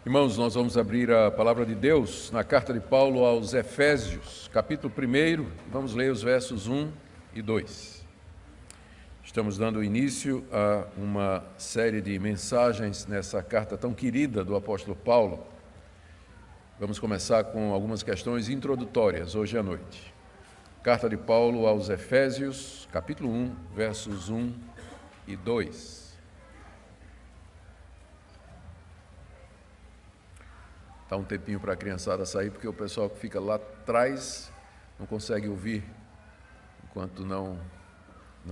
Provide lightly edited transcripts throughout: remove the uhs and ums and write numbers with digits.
Irmãos, nós vamos abrir a palavra de Deus na carta de Paulo aos Efésios, capítulo 1, vamos ler os versos 1 e 2. Estamos dando início a uma série de mensagens nessa carta tão querida do apóstolo Paulo. Vamos começar com algumas questões introdutórias hoje à noite. Carta de Paulo aos Efésios, capítulo 1, versos 1 e 2. Dá um tempinho para a criançada sair, porque o pessoal que fica lá atrás não consegue ouvir enquanto não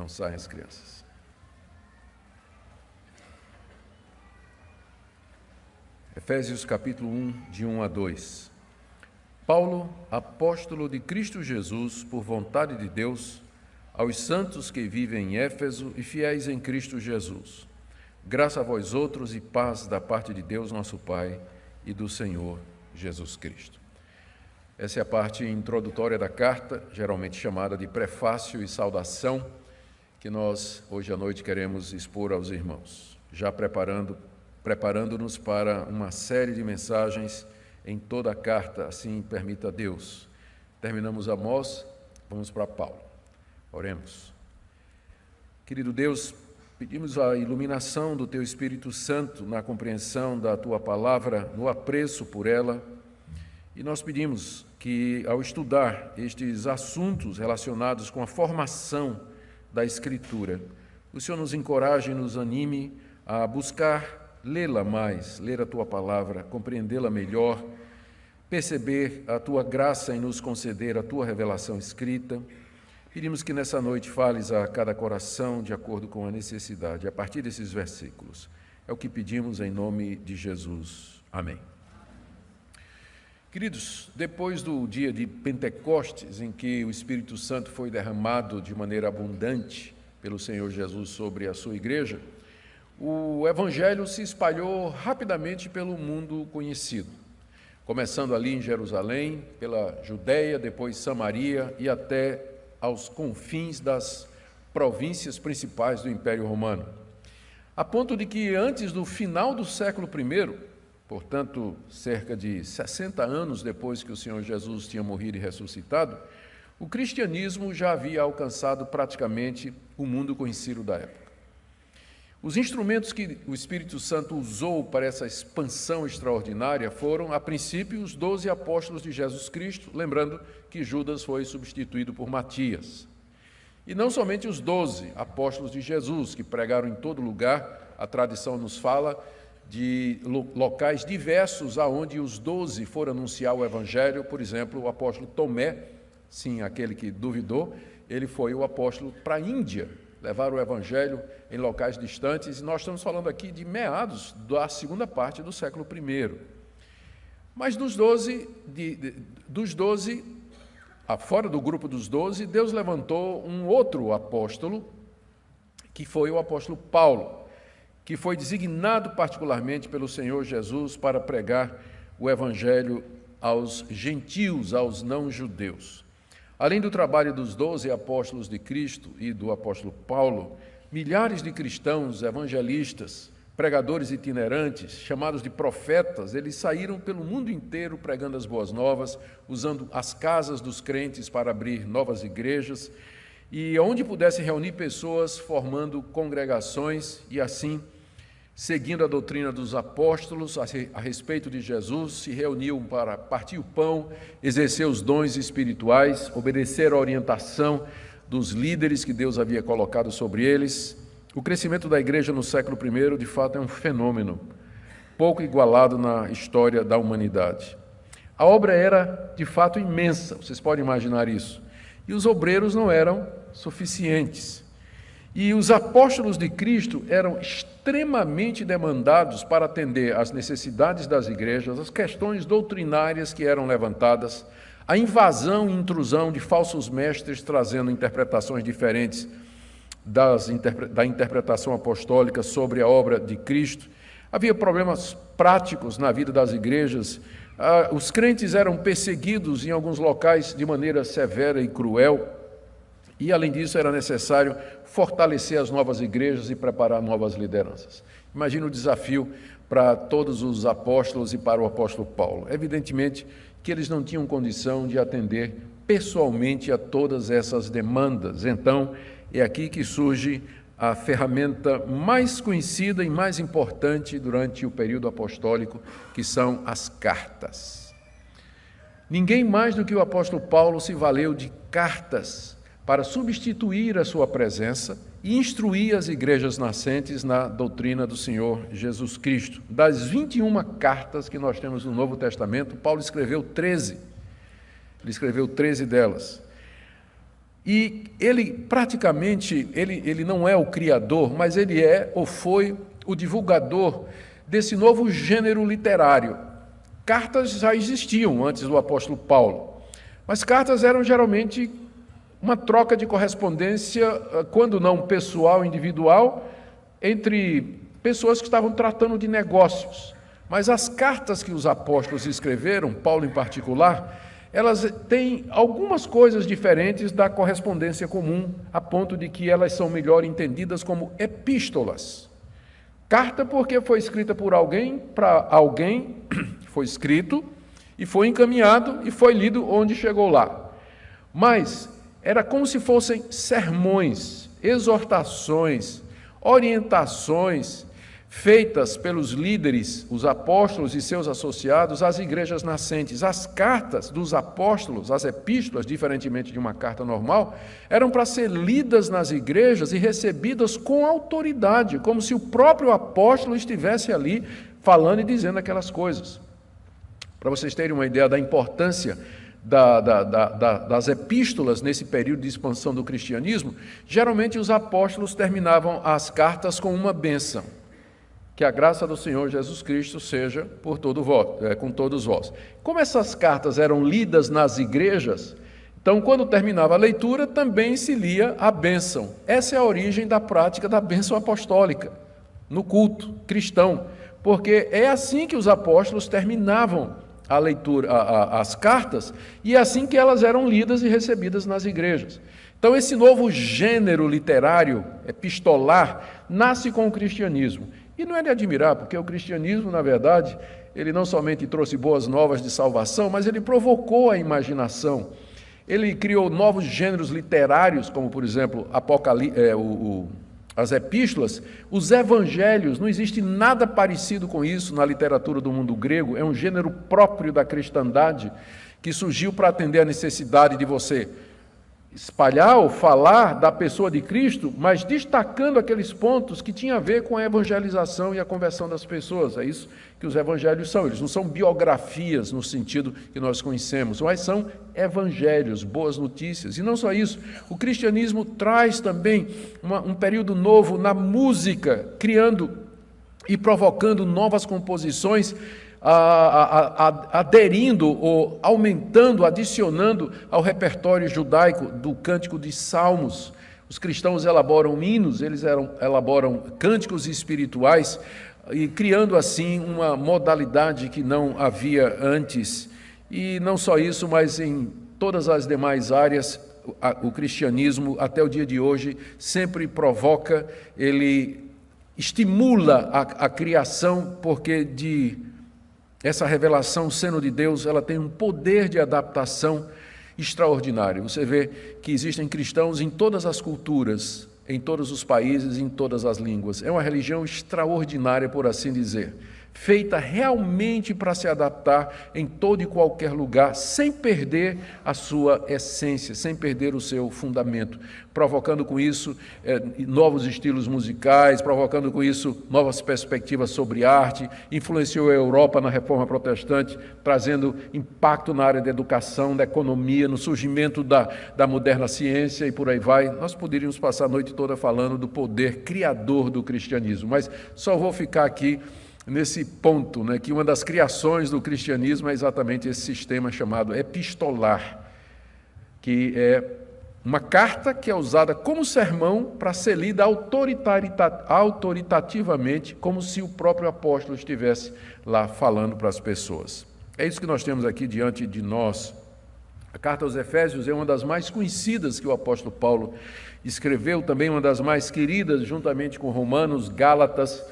saem as crianças. Efésios capítulo 1, de 1 a 2. Paulo, apóstolo de Cristo Jesus, por vontade de Deus, aos santos que vivem em Éfeso e fiéis em Cristo Jesus. Graça a vós outros e paz da parte de Deus nosso Pai e do Senhor Jesus Cristo. Essa é a parte introdutória da carta, geralmente chamada de prefácio e saudação, que nós hoje à noite queremos expor aos irmãos, já preparando-nos para uma série de mensagens em toda a carta, assim permita Deus. Terminamos Amós, vamos para Paulo. Oremos. Querido Deus, pedimos a iluminação do Teu Espírito Santo na compreensão da Tua palavra, no apreço por ela, e nós pedimos que, ao estudar estes assuntos relacionados com a formação da Escritura, o Senhor nos encoraje e nos anime a buscar lê-la mais, ler a Tua palavra, compreendê-la melhor, perceber a Tua graça em nos conceder a Tua revelação escrita. Pedimos que nessa noite fales a cada coração de acordo com a necessidade, a partir desses versículos. É o que pedimos em nome de Jesus. Amém. Queridos, depois do dia de Pentecostes, em que o Espírito Santo foi derramado de maneira abundante pelo Senhor Jesus sobre a sua igreja, o Evangelho se espalhou rapidamente pelo mundo conhecido, começando ali em Jerusalém, pela Judéia, depois Samaria e até aos confins das províncias principais do Império Romano, a ponto de que antes do final do século I, portanto, cerca de 60 anos depois que o Senhor Jesus tinha morrido e ressuscitado, o cristianismo já havia alcançado praticamente o mundo conhecido da época. Os instrumentos que o Espírito Santo usou para essa expansão extraordinária foram, a princípio, os 12 apóstolos de Jesus Cristo, lembrando que Judas foi substituído por Matias. E não somente os 12 apóstolos de Jesus, que pregaram em todo lugar, a tradição nos fala de locais diversos aonde os 12 foram anunciar o Evangelho. Por exemplo, o apóstolo Tomé, sim, aquele que duvidou, ele foi o apóstolo para a Índia, levar o Evangelho em locais distantes, e nós estamos falando aqui de meados da segunda parte do século I. Mas dos 12, fora do grupo dos 12, Deus levantou um outro apóstolo, que foi o apóstolo Paulo, que foi designado particularmente pelo Senhor Jesus para pregar o Evangelho aos gentios, aos não-judeus. Além do trabalho dos 12 apóstolos de Cristo e do apóstolo Paulo, milhares de cristãos, evangelistas, pregadores itinerantes, chamados de profetas, eles saíram pelo mundo inteiro pregando as boas novas, usando as casas dos crentes para abrir novas igrejas, e onde pudesse reunir pessoas, formando congregações e assim, seguindo a doutrina dos apóstolos a respeito de Jesus, se reuniam para partir o pão, exercer os dons espirituais, obedecer a orientação dos líderes que Deus havia colocado sobre eles. O crescimento da igreja no século I, de fato, é um fenômeno pouco igualado na história da humanidade. A obra era, de fato, imensa, vocês podem imaginar isso, e os obreiros não eram suficientes. E os apóstolos de Cristo eram extremamente demandados para atender às necessidades das igrejas, as questões doutrinárias que eram levantadas, a invasão e intrusão de falsos mestres trazendo interpretações diferentes da interpretação apostólica sobre a obra de Cristo. Havia problemas práticos na vida das igrejas. Os crentes eram perseguidos em alguns locais de maneira severa e cruel. E, além disso, era necessário fortalecer as novas igrejas e preparar novas lideranças. Imagina o desafio para todos os apóstolos e para o apóstolo Paulo. Evidentemente que eles não tinham condição de atender pessoalmente a todas essas demandas. Então, é aqui que surge a ferramenta mais conhecida e mais importante durante o período apostólico, que são as cartas. Ninguém mais do que o apóstolo Paulo se valeu de cartas para substituir a sua presença e instruir as igrejas nascentes na doutrina do Senhor Jesus Cristo. Das 21 cartas que nós temos no Novo Testamento, Paulo escreveu 13. Ele escreveu 13 delas. E ele praticamente, ele não é o criador, mas ele é ou foi o divulgador desse novo gênero literário. Cartas já existiam antes do apóstolo Paulo, mas cartas eram geralmente uma troca de correspondência, quando não pessoal, individual, entre pessoas que estavam tratando de negócios. Mas as cartas que os apóstolos escreveram, Paulo em particular, elas têm algumas coisas diferentes da correspondência comum, a ponto de que elas são melhor entendidas como epístolas. Carta porque foi escrita por alguém, para alguém, foi escrito, e foi encaminhado, e foi lido onde chegou lá. Mas era como se fossem sermões, exortações, orientações feitas pelos líderes, os apóstolos e seus associados, às igrejas nascentes. As cartas dos apóstolos, as epístolas, diferentemente de uma carta normal, eram para ser lidas nas igrejas e recebidas com autoridade, como se o próprio apóstolo estivesse ali falando e dizendo aquelas coisas. Para vocês terem uma ideia da importância das epístolas nesse período de expansão do cristianismo, geralmente os apóstolos terminavam as cartas com uma bênção: que a graça do Senhor Jesus Cristo seja com todos vós. Como essas cartas eram lidas nas igrejas, então quando terminava a leitura também se lia a bênção. Essa é a origem da prática da bênção apostólica no culto cristão, porque é assim que os apóstolos terminavam a leitura, as cartas, e é assim que elas eram lidas e recebidas nas igrejas. Então, esse novo gênero literário, epistolar, nasce com o cristianismo. E não é de admirar, porque o cristianismo, na verdade, ele não somente trouxe boas novas de salvação, mas ele provocou a imaginação. Ele criou novos gêneros literários, como, por exemplo, as epístolas, os evangelhos. Não existe nada parecido com isso na literatura do mundo grego. É um gênero próprio da cristandade que surgiu para atender a necessidade de você espalhar ou falar da pessoa de Cristo, mas destacando aqueles pontos que tinham a ver com a evangelização e a conversão das pessoas. É isso que os evangelhos são. Eles não são biografias no sentido que nós conhecemos, mas são evangelhos, boas notícias. E não só isso, o cristianismo traz também um período novo na música, criando e provocando novas composições, aderindo ou aumentando, adicionando ao repertório judaico do cântico de salmos. Os cristãos elaboram hinos, eles elaboram cânticos espirituais, e criando assim uma modalidade que não havia antes. E não só isso, mas em todas as demais áreas, o cristianismo, até o dia de hoje, sempre provoca, ele estimula a criação, porque essa revelação, sendo de Deus, ela tem um poder de adaptação extraordinário. Você vê que existem cristãos em todas as culturas, em todos os países, em todas as línguas. É uma religião extraordinária, por assim dizer, feita realmente para se adaptar em todo e qualquer lugar, sem perder a sua essência, sem perder o seu fundamento, provocando com isso novos estilos musicais, provocando com isso novas perspectivas sobre arte, influenciou a Europa na Reforma Protestante, trazendo impacto na área da educação, da economia, no surgimento da moderna ciência e por aí vai. Nós poderíamos passar a noite toda falando do poder criador do cristianismo, mas só vou ficar aqui nesse ponto, que uma das criações do cristianismo é exatamente esse sistema chamado epistolar, que é uma carta que é usada como sermão para ser lida autoritativamente, como se o próprio apóstolo estivesse lá falando para as pessoas. É isso que nós temos aqui diante de nós. A carta aos Efésios é uma das mais conhecidas que o apóstolo Paulo escreveu, também uma das mais queridas, juntamente com Romanos, Gálatas.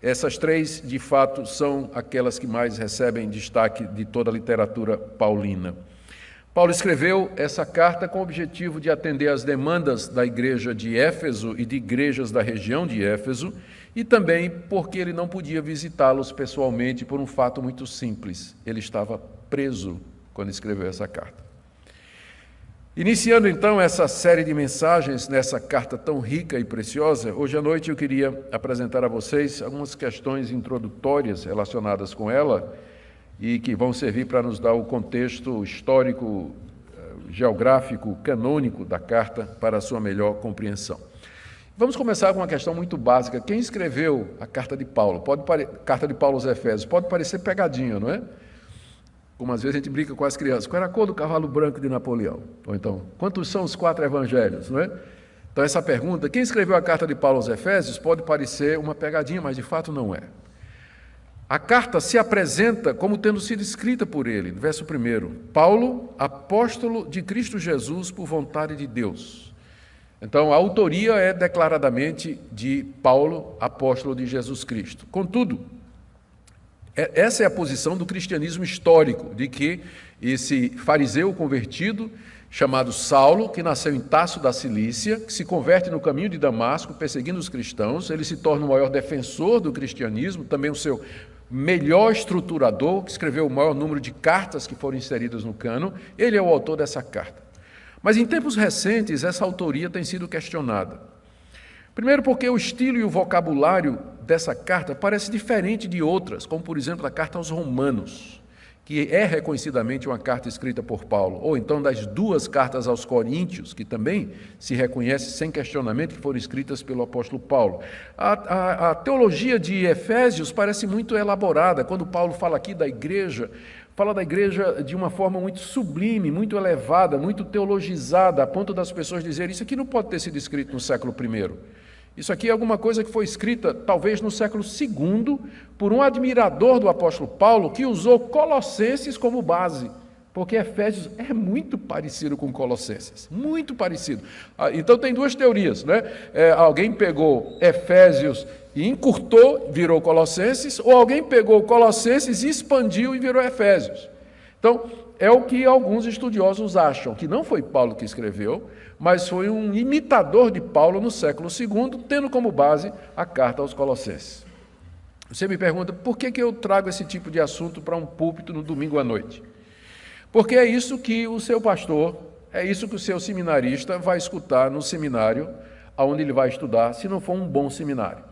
Essas três, de fato, são aquelas que mais recebem destaque de toda a literatura paulina. Paulo escreveu essa carta com o objetivo de atender às demandas da igreja de Éfeso e de igrejas da região de Éfeso, e também porque ele não podia visitá-los pessoalmente por um fato muito simples: ele estava preso quando escreveu essa carta. Iniciando então essa série de mensagens nessa carta tão rica e preciosa, hoje à noite eu queria apresentar a vocês algumas questões introdutórias relacionadas com ela e que vão servir para nos dar o contexto histórico, geográfico, canônico da carta para a sua melhor compreensão. Vamos começar com uma questão muito básica. Quem escreveu a carta de Paulo? Carta de Paulo aos Efésios. Pode parecer pegadinha, não é? Como às vezes a gente brinca com as crianças. Qual era a cor do cavalo branco de Napoleão? Ou então, quantos são os 4 evangelhos, não é? Então essa pergunta, quem escreveu a carta de Paulo aos Efésios, pode parecer uma pegadinha, mas de fato não é. A carta se apresenta como tendo sido escrita por ele. Verso 1, Paulo, apóstolo de Cristo Jesus por vontade de Deus. Então a autoria é declaradamente de Paulo, apóstolo de Jesus Cristo. Contudo, essa é a posição do cristianismo histórico, de que esse fariseu convertido, chamado Saulo, que nasceu em Tarso da Cilícia, que se converte no caminho de Damasco, perseguindo os cristãos, ele se torna o maior defensor do cristianismo, também o seu melhor estruturador, que escreveu o maior número de cartas que foram inseridas no cânon. Ele é o autor dessa carta. Mas em tempos recentes, essa autoria tem sido questionada. Primeiro porque o estilo e o vocabulário dessa carta parece diferente de outras, como por exemplo a carta aos Romanos, que é reconhecidamente uma carta escrita por Paulo, ou então das 2 cartas aos Coríntios, que também se reconhece sem questionamento que foram escritas pelo apóstolo Paulo. A teologia de Efésios parece muito elaborada. Quando Paulo fala aqui da igreja, fala da igreja de uma forma muito sublime, muito elevada, muito teologizada, a ponto das pessoas dizerem: isso aqui não pode ter sido escrito no século I. Isso aqui é alguma coisa que foi escrita, talvez, no século II, por um admirador do apóstolo Paulo, que usou Colossenses como base, porque Efésios é muito parecido com Colossenses, muito parecido. Então tem 2 teorias, né? Alguém pegou Efésios e encurtou, virou Colossenses, ou alguém pegou Colossenses e expandiu e virou Efésios. Então, é o que alguns estudiosos acham, que não foi Paulo que escreveu, mas foi um imitador de Paulo no século II, tendo como base a carta aos Colossenses. Você me pergunta, por que eu trago esse tipo de assunto para um púlpito no domingo à noite? Porque é isso que o seu pastor, é isso que o seu seminarista vai escutar no seminário, onde ele vai estudar, se não for um bom seminário.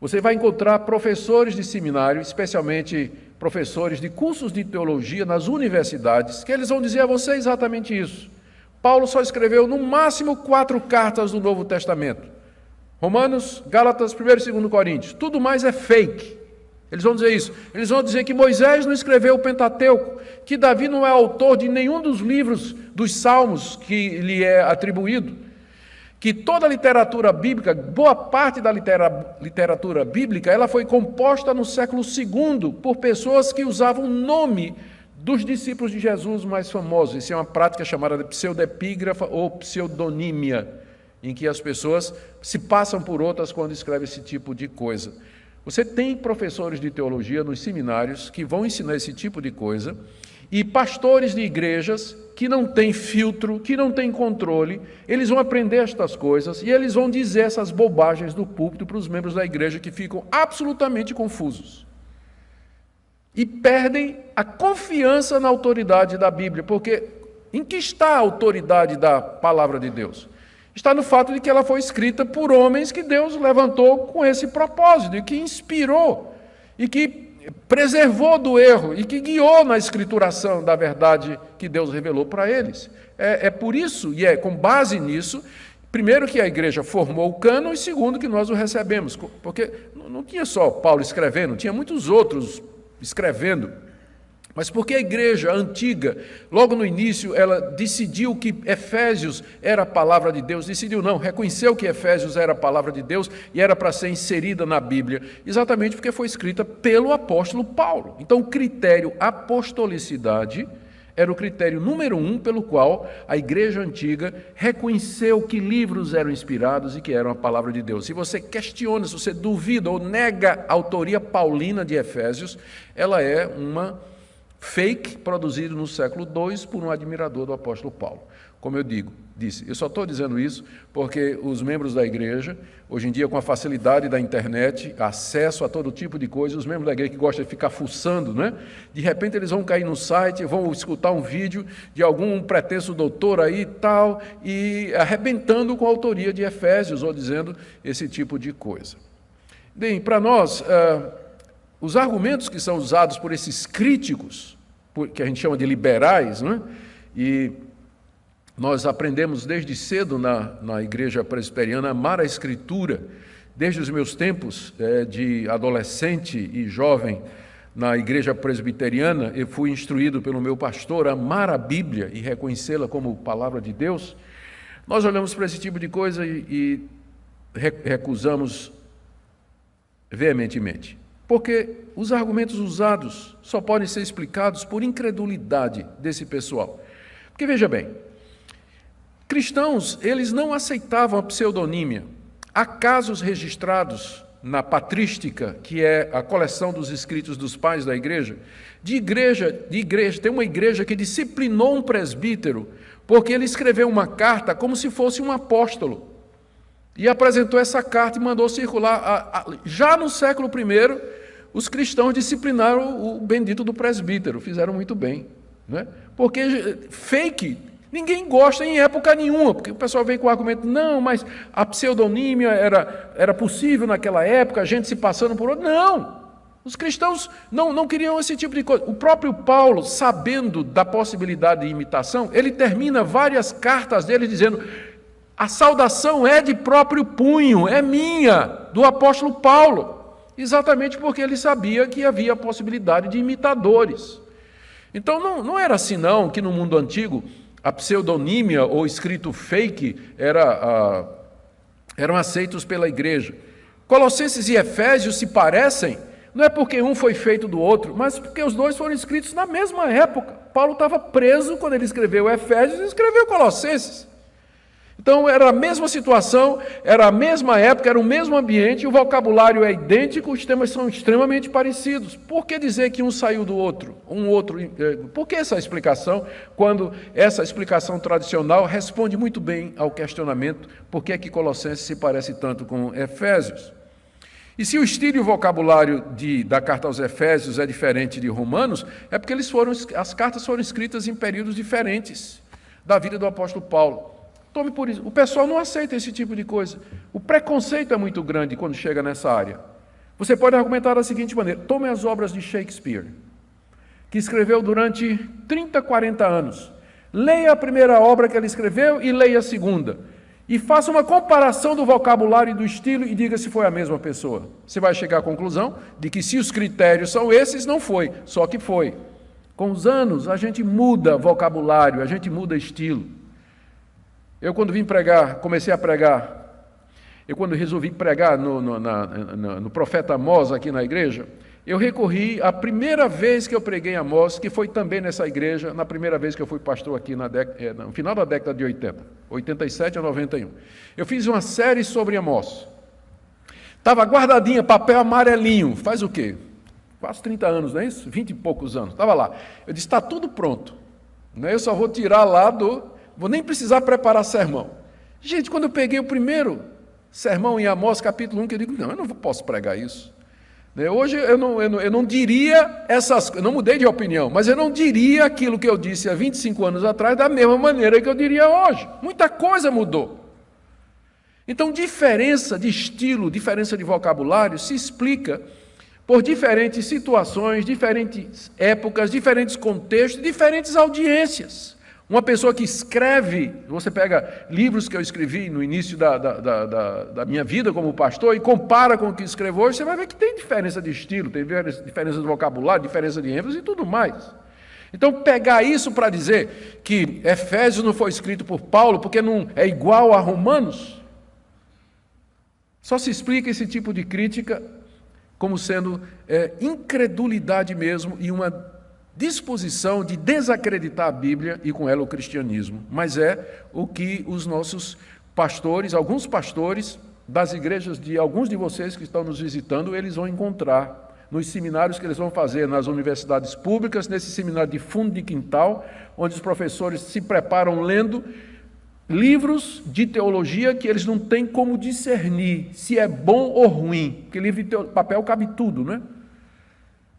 Você vai encontrar professores de seminário, especialmente professores de cursos de teologia nas universidades, que eles vão dizer a você exatamente isso. Paulo só escreveu no máximo 4 cartas do Novo Testamento. Romanos, Gálatas, 1º e 2º Coríntios. Tudo mais é fake. Eles vão dizer isso. Eles vão dizer que Moisés não escreveu o Pentateuco, que Davi não é autor de nenhum dos livros dos Salmos que lhe é atribuído, que toda a literatura bíblica, boa parte da literatura bíblica, ela foi composta no século II por pessoas que usavam o nome dos discípulos de Jesus mais famosos. Isso é uma prática chamada de pseudepígrafa ou pseudonímia, em que as pessoas se passam por outras quando escrevem esse tipo de coisa. Você tem professores de teologia nos seminários que vão ensinar esse tipo de coisa, e pastores de igrejas que não têm filtro, que não têm controle, eles vão aprender estas coisas e eles vão dizer essas bobagens do púlpito para os membros da igreja, que ficam absolutamente confusos. E perdem a confiança na autoridade da Bíblia, porque em que está a autoridade da palavra de Deus? Está no fato de que ela foi escrita por homens que Deus levantou com esse propósito, e que inspirou, e que preservou do erro, e que guiou na escrituração da verdade que Deus revelou para eles. É por isso, e é com base nisso, primeiro que a igreja formou o cânon, e segundo que nós o recebemos, porque não tinha só Paulo escrevendo, tinha muitos outros escrevendo, mas porque a igreja antiga, logo no início, ela decidiu que Efésios era a palavra de Deus, reconheceu que Efésios era a palavra de Deus e era para ser inserida na Bíblia, exatamente porque foi escrita pelo apóstolo Paulo. Então o critério apostolicidade Era o critério número 1 pelo qual a igreja antiga reconheceu que livros eram inspirados e que eram a palavra de Deus. Se você questiona, se você duvida ou nega a autoria paulina de Efésios, ela é uma fake produzida no século II por um admirador do apóstolo Paulo. Como eu disse, eu só estou dizendo isso porque os membros da igreja, hoje em dia com a facilidade da internet, acesso a todo tipo de coisa, os membros da igreja que gostam de ficar fuçando, né? De repente eles vão cair no site, vão escutar um vídeo de algum pretenso doutor aí e tal, e arrebentando com a autoria de Efésios, ou dizendo esse tipo de coisa. Bem, para nós, os argumentos que são usados por esses críticos, que a gente chama de liberais, né? E nós aprendemos desde cedo na igreja presbiteriana a amar a Escritura. Desde os meus tempos de adolescente e jovem na igreja presbiteriana, eu fui instruído pelo meu pastor a amar a Bíblia e reconhecê-la como palavra de Deus. Nós olhamos para esse tipo de coisa e recusamos veementemente, porque os argumentos usados só podem ser explicados por incredulidade desse pessoal. Porque veja bem, cristãos, eles não aceitavam a pseudonímia. Há casos registrados na patrística, que é a coleção dos escritos dos pais da igreja, tem uma igreja que disciplinou um presbítero, porque ele escreveu uma carta como se fosse um apóstolo, e apresentou essa carta e mandou circular. Já no século I, os cristãos disciplinaram o bendito do presbítero, fizeram muito bem, né? Porque fake ninguém gosta em época nenhuma, porque o pessoal vem com o argumento, não, mas a pseudonímia era possível naquela época, a gente se passando por outro. Não! Os cristãos não queriam esse tipo de coisa. O próprio Paulo, sabendo da possibilidade de imitação, ele termina várias cartas dele dizendo: a saudação é de próprio punho, é minha, do apóstolo Paulo. Exatamente porque ele sabia que havia a possibilidade de imitadores. Então não era assim não, que no mundo antigo a pseudonímia ou escrito fake eram aceitos pela igreja. Colossenses e Efésios se parecem, não é porque um foi feito do outro, mas porque os dois foram escritos na mesma época. Paulo estava preso quando ele escreveu Efésios e escreveu Colossenses. Então era a mesma situação, era a mesma época, era o mesmo ambiente, o vocabulário é idêntico, os temas são extremamente parecidos. Por que dizer que um saiu do outro? Por que essa explicação, quando essa explicação tradicional responde muito bem ao questionamento por que é que Colossenses se parece tanto com Efésios? E se o estilo e o vocabulário da carta aos Efésios é diferente de Romanos, é porque as cartas foram escritas em períodos diferentes da vida do apóstolo Paulo. Tome por isso. O pessoal não aceita esse tipo de coisa. O preconceito é muito grande quando chega nessa área. Você pode argumentar da seguinte maneira: tome as obras de Shakespeare, que escreveu durante 30, 40 anos. Leia a primeira obra que ele escreveu e leia a segunda. E faça uma comparação do vocabulário e do estilo e diga se foi a mesma pessoa. Você vai chegar à conclusão de que se os critérios são esses, não foi, só que foi. Com os anos, a gente muda vocabulário, a gente muda estilo. Eu, quando comecei a pregar, quando resolvi pregar no profeta Amós aqui na igreja, eu recorri à primeira vez que eu preguei Amós, que foi também nessa igreja, na primeira vez que eu fui pastor aqui no final da década de 80, 87 a 91. Eu fiz uma série sobre Amós. Estava guardadinha, papel amarelinho, faz o quê? Quase 30 anos, não é isso? 20 e poucos anos, estava lá. Eu disse, está tudo pronto. Eu só vou tirar lá vou nem precisar preparar sermão. Gente, quando eu peguei o primeiro sermão em Amós, capítulo 1, que eu digo, não, eu não posso pregar isso. Hoje eu não diria eu não mudei de opinião, mas eu não diria aquilo que eu disse há 25 anos atrás da mesma maneira que eu diria hoje. Muita coisa mudou. Então, diferença de estilo, diferença de vocabulário se explica por diferentes situações, diferentes épocas, diferentes contextos, diferentes audiências. Uma pessoa que escreve, você pega livros que eu escrevi no início da minha vida como pastor e compara com o que escrevo hoje, você vai ver que tem diferença de estilo, tem diferença de vocabulário, diferença de ênfase e tudo mais. Então, pegar isso para dizer que Efésios não foi escrito por Paulo porque não é igual a Romanos, só se explica esse tipo de crítica como sendo incredulidade mesmo e uma disposição de desacreditar a Bíblia e com ela o cristianismo, mas é o que os nossos pastores, alguns pastores das igrejas de alguns de vocês que estão nos visitando, eles vão encontrar nos seminários que eles vão fazer nas universidades públicas, nesse seminário de fundo de quintal, onde os professores se preparam lendo livros de teologia que eles não têm como discernir se é bom ou ruim, porque livro de papel cabe tudo, né?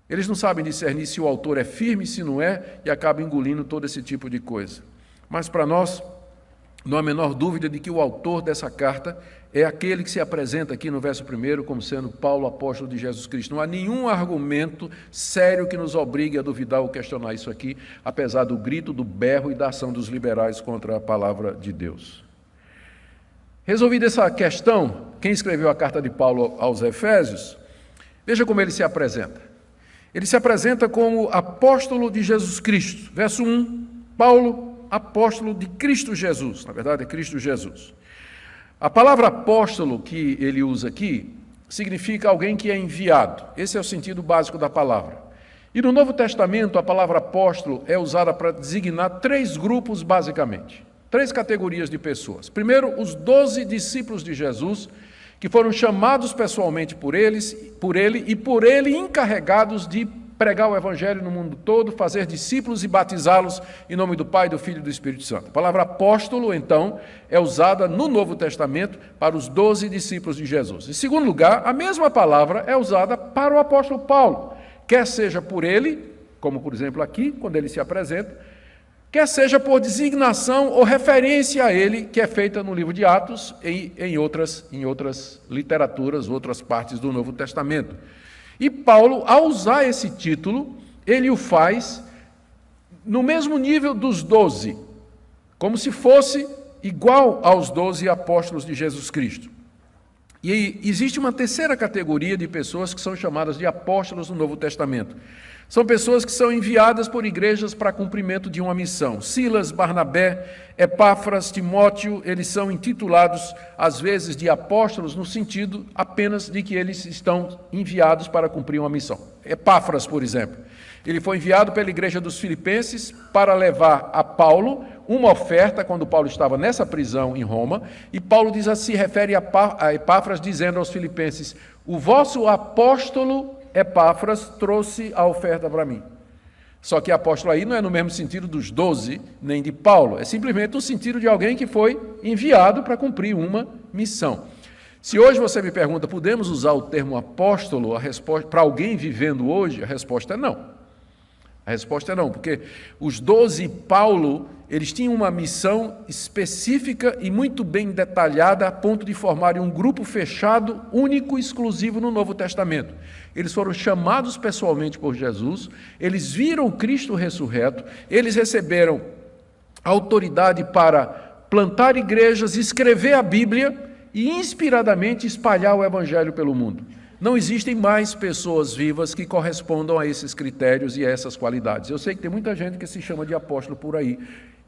Eles não sabem discernir se o autor é firme, se não é, e acabam engolindo todo esse tipo de coisa. Mas para nós, não há a menor dúvida de que o autor dessa carta é aquele que se apresenta aqui no verso 1 como sendo Paulo, apóstolo de Jesus Cristo. Não há nenhum argumento sério que nos obrigue a duvidar ou questionar isso aqui, apesar do grito, do berro e da ação dos liberais contra a palavra de Deus. Resolvida essa questão, quem escreveu a carta de Paulo aos Efésios, veja como ele se apresenta. Ele se apresenta como apóstolo de Jesus Cristo. Verso 1, Paulo, apóstolo de Cristo Jesus. Na verdade, é Cristo Jesus. A palavra apóstolo que ele usa aqui significa alguém que é enviado. Esse é o sentido básico da palavra. E no Novo Testamento, a palavra apóstolo é usada para designar 3 grupos, basicamente. 3 categorias de pessoas. Primeiro, os 12 discípulos de Jesus, que foram chamados pessoalmente por ele e por ele encarregados de pregar o Evangelho no mundo todo, fazer discípulos e batizá-los em nome do Pai, do Filho e do Espírito Santo. A palavra apóstolo, então, é usada no Novo Testamento para os 12 discípulos de Jesus. Em segundo lugar, a mesma palavra é usada para o apóstolo Paulo, quer seja por ele, como por exemplo aqui, quando ele se apresenta, quer seja por designação ou referência a ele, que é feita no livro de Atos e em outras literaturas, outras partes do Novo Testamento. E Paulo, ao usar esse título, ele o faz no mesmo nível dos 12, como se fosse igual aos 12 apóstolos de Jesus Cristo. E existe uma terceira categoria de pessoas que são chamadas de apóstolos no Novo Testamento. São pessoas que são enviadas por igrejas para cumprimento de uma missão. Silas, Barnabé, Epáfras, Timóteo, eles são intitulados, às vezes, de apóstolos, no sentido apenas de que eles estão enviados para cumprir uma missão. Epáfras, por exemplo, ele foi enviado pela igreja dos Filipenses para levar a Paulo uma oferta, quando Paulo estava nessa prisão em Roma, e Paulo se refere a Epáfras, dizendo aos Filipenses: o vosso apóstolo Epáfras trouxe a oferta para mim. Só que apóstolo aí não é no mesmo sentido dos 12, nem de Paulo, é simplesmente no sentido de alguém que foi enviado para cumprir uma missão. Se hoje você me pergunta, podemos usar o termo apóstolo, a resposta para alguém vivendo hoje, a resposta é não. A resposta é não, porque os 12 Paulo, eles tinham uma missão específica e muito bem detalhada a ponto de formarem um grupo fechado, único e exclusivo no Novo Testamento. Eles foram chamados pessoalmente por Jesus, eles viram Cristo ressurreto, eles receberam autoridade para plantar igrejas, escrever a Bíblia e inspiradamente espalhar o Evangelho pelo mundo. Não existem mais pessoas vivas que correspondam a esses critérios e a essas qualidades. Eu sei que tem muita gente que se chama de apóstolo por aí.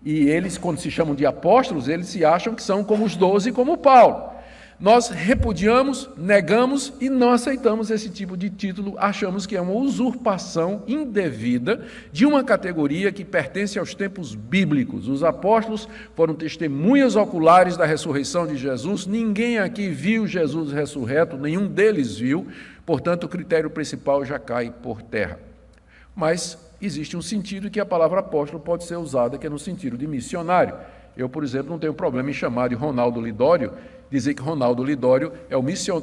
E eles, quando se chamam de apóstolos, eles se acham que são como os 12, como Paulo. Nós repudiamos, negamos e não aceitamos esse tipo de título. Achamos que é uma usurpação indevida de uma categoria que pertence aos tempos bíblicos. Os apóstolos foram testemunhas oculares da ressurreição de Jesus. Ninguém aqui viu Jesus ressurreto, nenhum deles viu. Portanto, o critério principal já cai por terra. Mas existe um sentido que a palavra apóstolo pode ser usada, que é no sentido de missionário. Eu, por exemplo, não tenho problema em chamar de Ronaldo Lidório, dizer que Ronaldo Lidório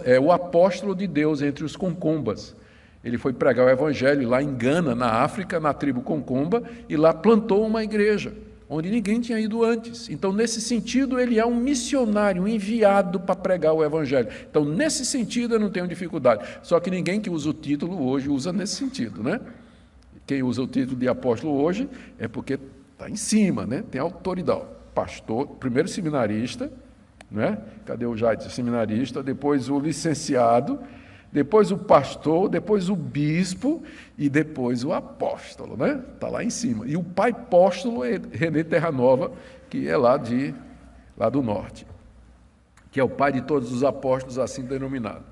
é o apóstolo de Deus entre os concombas. Ele foi pregar o evangelho lá em Gana, na África, na tribo concomba, e lá plantou uma igreja, onde ninguém tinha ido antes. Então, nesse sentido, ele é um missionário, um enviado para pregar o evangelho. Então, nesse sentido, eu não tenho dificuldade. Só que ninguém que usa o título hoje usa nesse sentido, né? Quem usa o título de apóstolo hoje é porque está em cima, né? Tem autoridade. Pastor, primeiro seminarista, né? Cadê o Jaite? Seminarista, depois o licenciado, depois o pastor, depois o bispo e depois o apóstolo, né? Está lá em cima. E o pai apóstolo é René Terranova, que é lá do norte, que é o pai de todos os apóstolos assim denominados.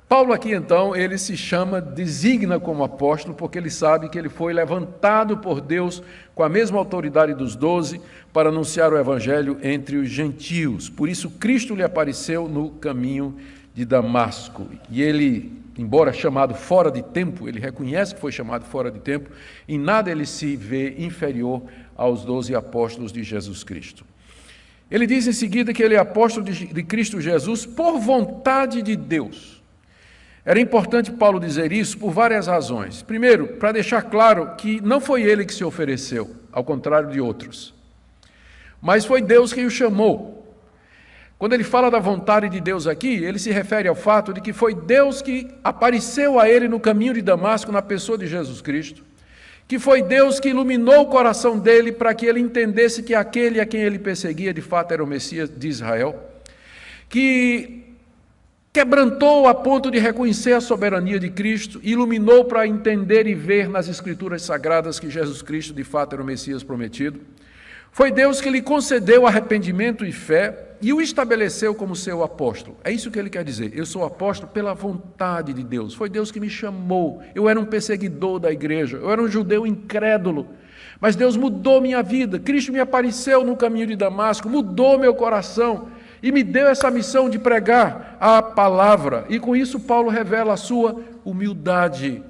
Paulo aqui, então, ele se designa como apóstolo, porque ele sabe que ele foi levantado por Deus com a mesma autoridade dos 12 para anunciar o evangelho entre os gentios. Por isso, Cristo lhe apareceu no caminho de Damasco. E ele, embora chamado fora de tempo, ele reconhece que foi chamado fora de tempo, em nada ele se vê inferior aos 12 apóstolos de Jesus Cristo. Ele diz em seguida que ele é apóstolo de Cristo Jesus por vontade de Deus. Era importante Paulo dizer isso por várias razões. Primeiro, para deixar claro que não foi ele que se ofereceu, ao contrário de outros, mas foi Deus quem o chamou. Quando ele fala da vontade de Deus aqui, ele se refere ao fato de que foi Deus que apareceu a ele no caminho de Damasco, na pessoa de Jesus Cristo, que foi Deus que iluminou o coração dele para que ele entendesse que aquele a quem ele perseguia de fato era o Messias de Israel, que quebrantou a ponto de reconhecer a soberania de Cristo, iluminou para entender e ver nas Escrituras Sagradas que Jesus Cristo de fato era o Messias prometido. Foi Deus que lhe concedeu arrependimento e fé e o estabeleceu como seu apóstolo. É isso que ele quer dizer. Eu sou apóstolo pela vontade de Deus. Foi Deus que me chamou. Eu era um perseguidor da igreja. Eu era um judeu incrédulo. Mas Deus mudou minha vida. Cristo me apareceu no caminho de Damasco, mudou meu coração e me deu essa missão de pregar a palavra. E com isso Paulo revela a sua humildade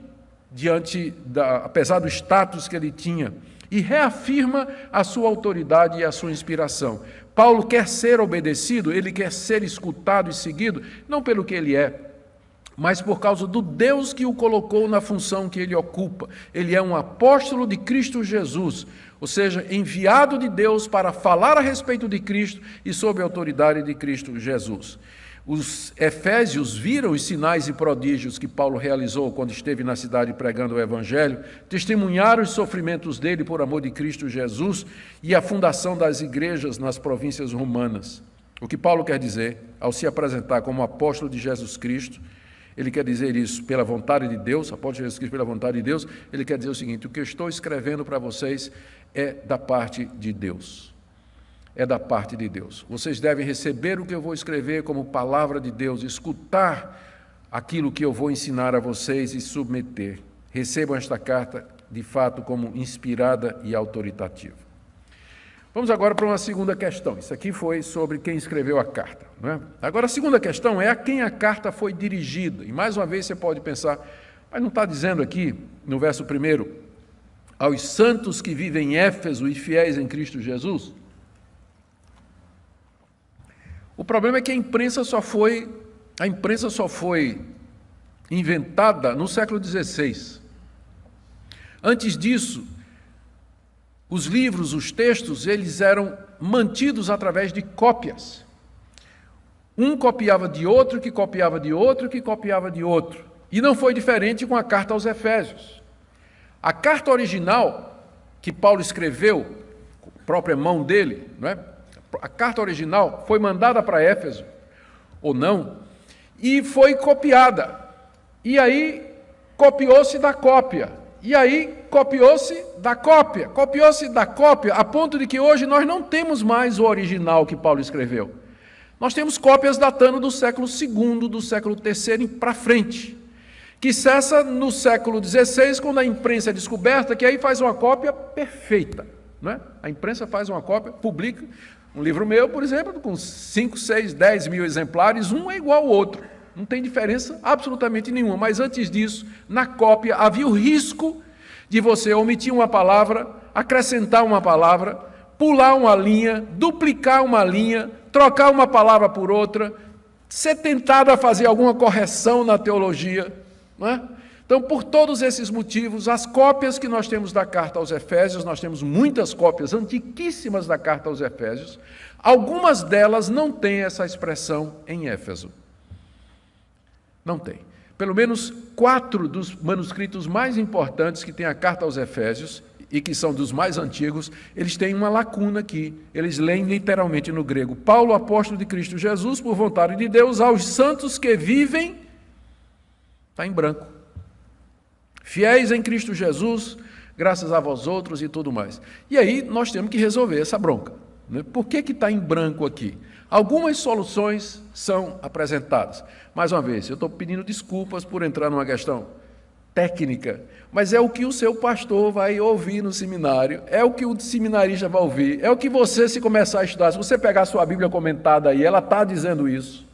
apesar do status que ele tinha, e reafirma a sua autoridade e a sua inspiração. Paulo quer ser obedecido, ele quer ser escutado e seguido, não pelo que ele é, mas por causa do Deus que o colocou na função que ele ocupa. Ele é um apóstolo de Cristo Jesus, ou seja, enviado de Deus para falar a respeito de Cristo e sob a autoridade de Cristo Jesus. Os efésios viram os sinais e prodígios que Paulo realizou quando esteve na cidade pregando o Evangelho, testemunharam os sofrimentos dele por amor de Cristo Jesus e a fundação das igrejas nas províncias romanas. O que Paulo quer dizer, ao se apresentar como apóstolo de Jesus Cristo, ele quer dizer isso pela vontade de Deus, apóstolo de Jesus Cristo pela vontade de Deus, ele quer dizer o seguinte: o que eu estou escrevendo para vocês é da parte de Deus. É da parte de Deus. Vocês devem receber o que eu vou escrever como palavra de Deus, escutar aquilo que eu vou ensinar a vocês e submeter. Recebam esta carta, de fato, como inspirada e autoritativa. Vamos agora para uma segunda questão. Isso aqui foi sobre quem escreveu a carta, não é? Agora, a segunda questão é a quem a carta foi dirigida. E mais uma vez você pode pensar, mas não está dizendo aqui, no verso 1, aos santos que vivem em Éfeso e fiéis em Cristo Jesus? O problema é que a imprensa só foi inventada no século XVI. Antes disso, os livros, os textos, eles eram mantidos através de cópias. Um copiava de outro, que copiava de outro, que copiava de outro. E não foi diferente com a carta aos Efésios. A carta original que Paulo escreveu, com a própria mão dele, não é? A carta original foi mandada para Éfeso, ou não, e foi copiada. E aí copiou-se da cópia. E aí copiou-se da cópia. Copiou-se da cópia, a ponto de que hoje nós não temos mais o original que Paulo escreveu. Nós temos cópias datando do século II, do século III para frente, que cessa no século XVI, quando a imprensa é descoberta, que aí faz uma cópia perfeita, não é? A imprensa faz uma cópia, publica. Um livro meu, por exemplo, com 5, 6, 10 mil exemplares, um é igual ao outro. Não tem diferença absolutamente nenhuma. Mas antes disso, na cópia, havia o risco de você omitir uma palavra, acrescentar uma palavra, pular uma linha, duplicar uma linha, trocar uma palavra por outra, ser tentado a fazer alguma correção na teologia, não é? Então, por todos esses motivos, as cópias que nós temos da carta aos Efésios, nós temos muitas cópias antiquíssimas da carta aos Efésios, algumas delas não têm essa expressão em Éfeso. Não tem. Pelo menos 4 dos manuscritos mais importantes que tem a carta aos Efésios, e que são dos mais antigos, eles têm uma lacuna aqui. Eles leem literalmente no grego: Paulo, apóstolo de Cristo Jesus, por vontade de Deus, aos santos que vivem, está em branco, fiéis em Cristo Jesus, graças a vós outros e tudo mais. E aí nós temos que resolver essa bronca, né? Por que está em branco aqui? Algumas soluções são apresentadas. Mais uma vez, eu estou pedindo desculpas por entrar numa questão técnica, mas é o que o seu pastor vai ouvir no seminário, é o que o seminarista vai ouvir, é o que você, se começar a estudar, se você pegar a sua Bíblia comentada aí, ela está dizendo isso.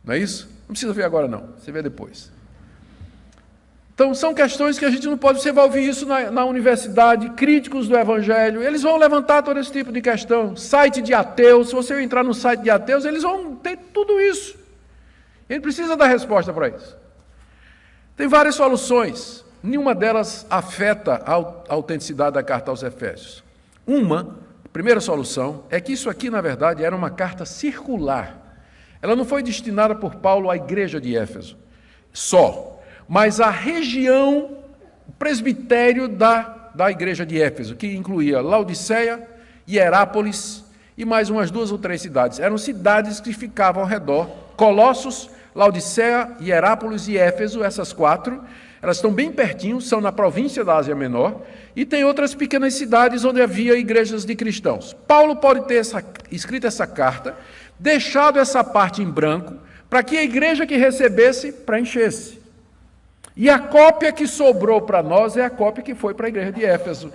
Não é isso? Não precisa ver agora não, você vê depois. Então, são questões que a gente não pode... Você vai ouvir isso na universidade, críticos do Evangelho, eles vão levantar todo esse tipo de questão. Site de ateus, se você entrar no site de ateus, eles vão ter tudo isso. Ele precisa dar resposta para isso. Tem várias soluções, nenhuma delas afeta a autenticidade da carta aos Efésios. A primeira solução, é que isso aqui, na verdade, era uma carta circular. Ela não foi destinada por Paulo à igreja de Éfeso, só, mas à região, o presbitério da igreja de Éfeso, que incluía Laodiceia, Hierápolis e mais umas 2 ou 3 cidades. Eram cidades que ficavam ao redor, Colossos, Laodiceia, Hierápolis e Éfeso, essas 4, elas estão bem pertinho, são na província da Ásia Menor, e tem outras pequenas cidades onde havia igrejas de cristãos. Paulo pode ter escrito essa carta, deixado essa parte em branco, para que a igreja que recebesse preenchesse. E a cópia que sobrou para nós é a cópia que foi para a igreja de Éfeso.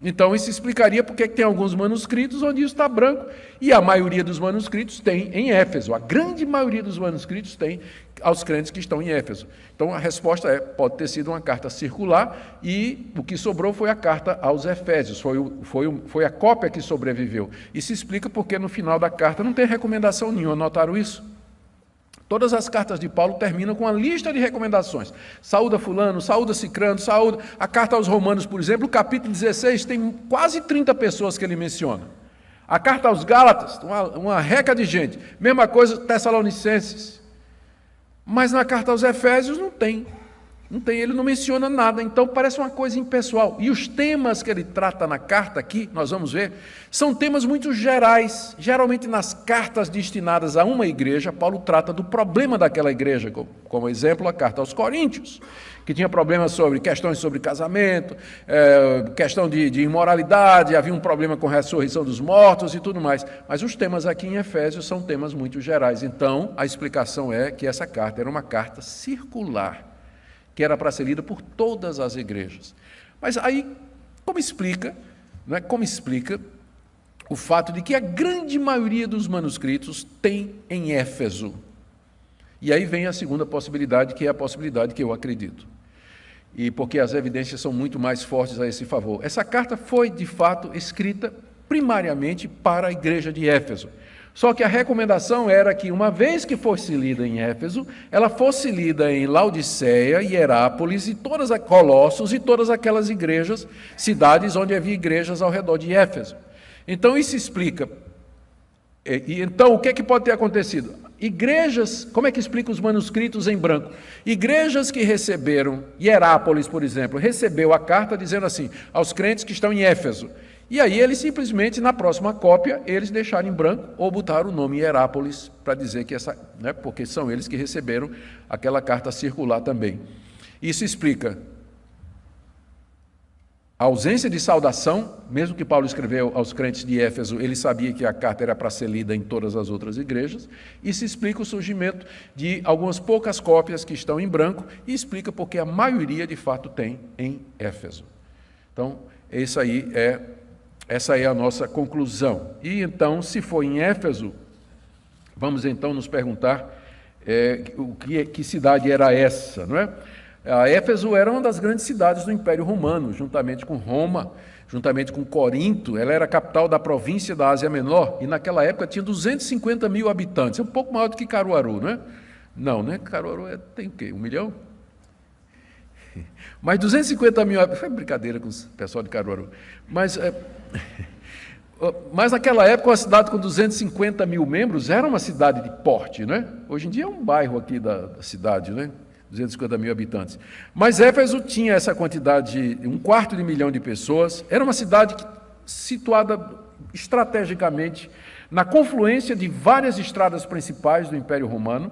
Então, isso explicaria porque tem alguns manuscritos onde isso está branco, e a maioria dos manuscritos tem em Éfeso. A grande maioria dos manuscritos tem aos crentes que estão em Éfeso. Então, a resposta pode ter sido uma carta circular, e o que sobrou foi a carta aos Efésios, foi a cópia que sobreviveu. Isso explica porque no final da carta não tem recomendação nenhuma, notaram isso? Todas as cartas de Paulo terminam com uma lista de recomendações. Saúda fulano, saúda cicrano, saúda... A carta aos Romanos, por exemplo, o capítulo 16, tem quase 30 pessoas que ele menciona. A carta aos Gálatas, uma reca de gente. Mesma coisa, Tessalonicenses. Mas na carta aos Efésios não tem. Não tem, ele não menciona nada, então parece uma coisa impessoal. E os temas que ele trata na carta aqui, nós vamos ver, são temas muito gerais. Geralmente nas cartas destinadas a uma igreja, Paulo trata do problema daquela igreja, como exemplo a carta aos Coríntios, que tinha problemas sobre questões sobre casamento, questão de imoralidade, havia um problema com a ressurreição dos mortos e tudo mais. Mas os temas aqui em Efésios são temas muito gerais. Então, a explicação é que essa carta era uma carta circular, que era para ser lida por todas as igrejas. Mas aí, como explica o fato de que a grande maioria dos manuscritos tem em Éfeso? E aí vem a segunda possibilidade, que é a possibilidade que eu acredito. E porque as evidências são muito mais fortes a esse favor. Essa carta foi, de fato, escrita primariamente para a igreja de Éfeso. Só que a recomendação era que, uma vez que fosse lida em Éfeso, ela fosse lida em Laodiceia, Hierápolis, e Colossos e todas aquelas igrejas, cidades onde havia igrejas ao redor de Éfeso. Então, isso explica. Então, o que é que pode ter acontecido? Igrejas, como é que explica os manuscritos em branco? Igrejas que receberam, Hierápolis, por exemplo, recebeu a carta dizendo assim, aos crentes que estão em Éfeso. E aí eles simplesmente, na próxima cópia, eles deixaram em branco ou botaram o nome Hierápolis para dizer que porque são eles que receberam aquela carta circular também. Isso explica a ausência de saudação, mesmo que Paulo escreveu aos crentes de Éfeso, ele sabia que a carta era para ser lida em todas as outras igrejas. Isso explica o surgimento de algumas poucas cópias que estão em branco e explica porque a maioria, de fato, tem em Éfeso. Então, essa é a nossa conclusão. E então, se for em Éfeso, vamos então nos perguntar que cidade era essa, não é? A Éfeso era uma das grandes cidades do Império Romano, juntamente com Roma, juntamente com Corinto. Ela era a capital da província da Ásia Menor e naquela época tinha 250 mil habitantes, é um pouco maior do que Caruaru, não é? Não, né? Caruaru tem o quê? 1 milhão? Mas 250 mil habitantes, foi brincadeira com o pessoal de Caruaru, mas naquela época uma cidade com 250 mil membros era uma cidade de porte, né? Hoje em dia é um bairro aqui da cidade, né? 250 mil habitantes. Mas Éfeso tinha essa quantidade, 250 mil de pessoas, era uma cidade situada estrategicamente na confluência de várias estradas principais do Império Romano,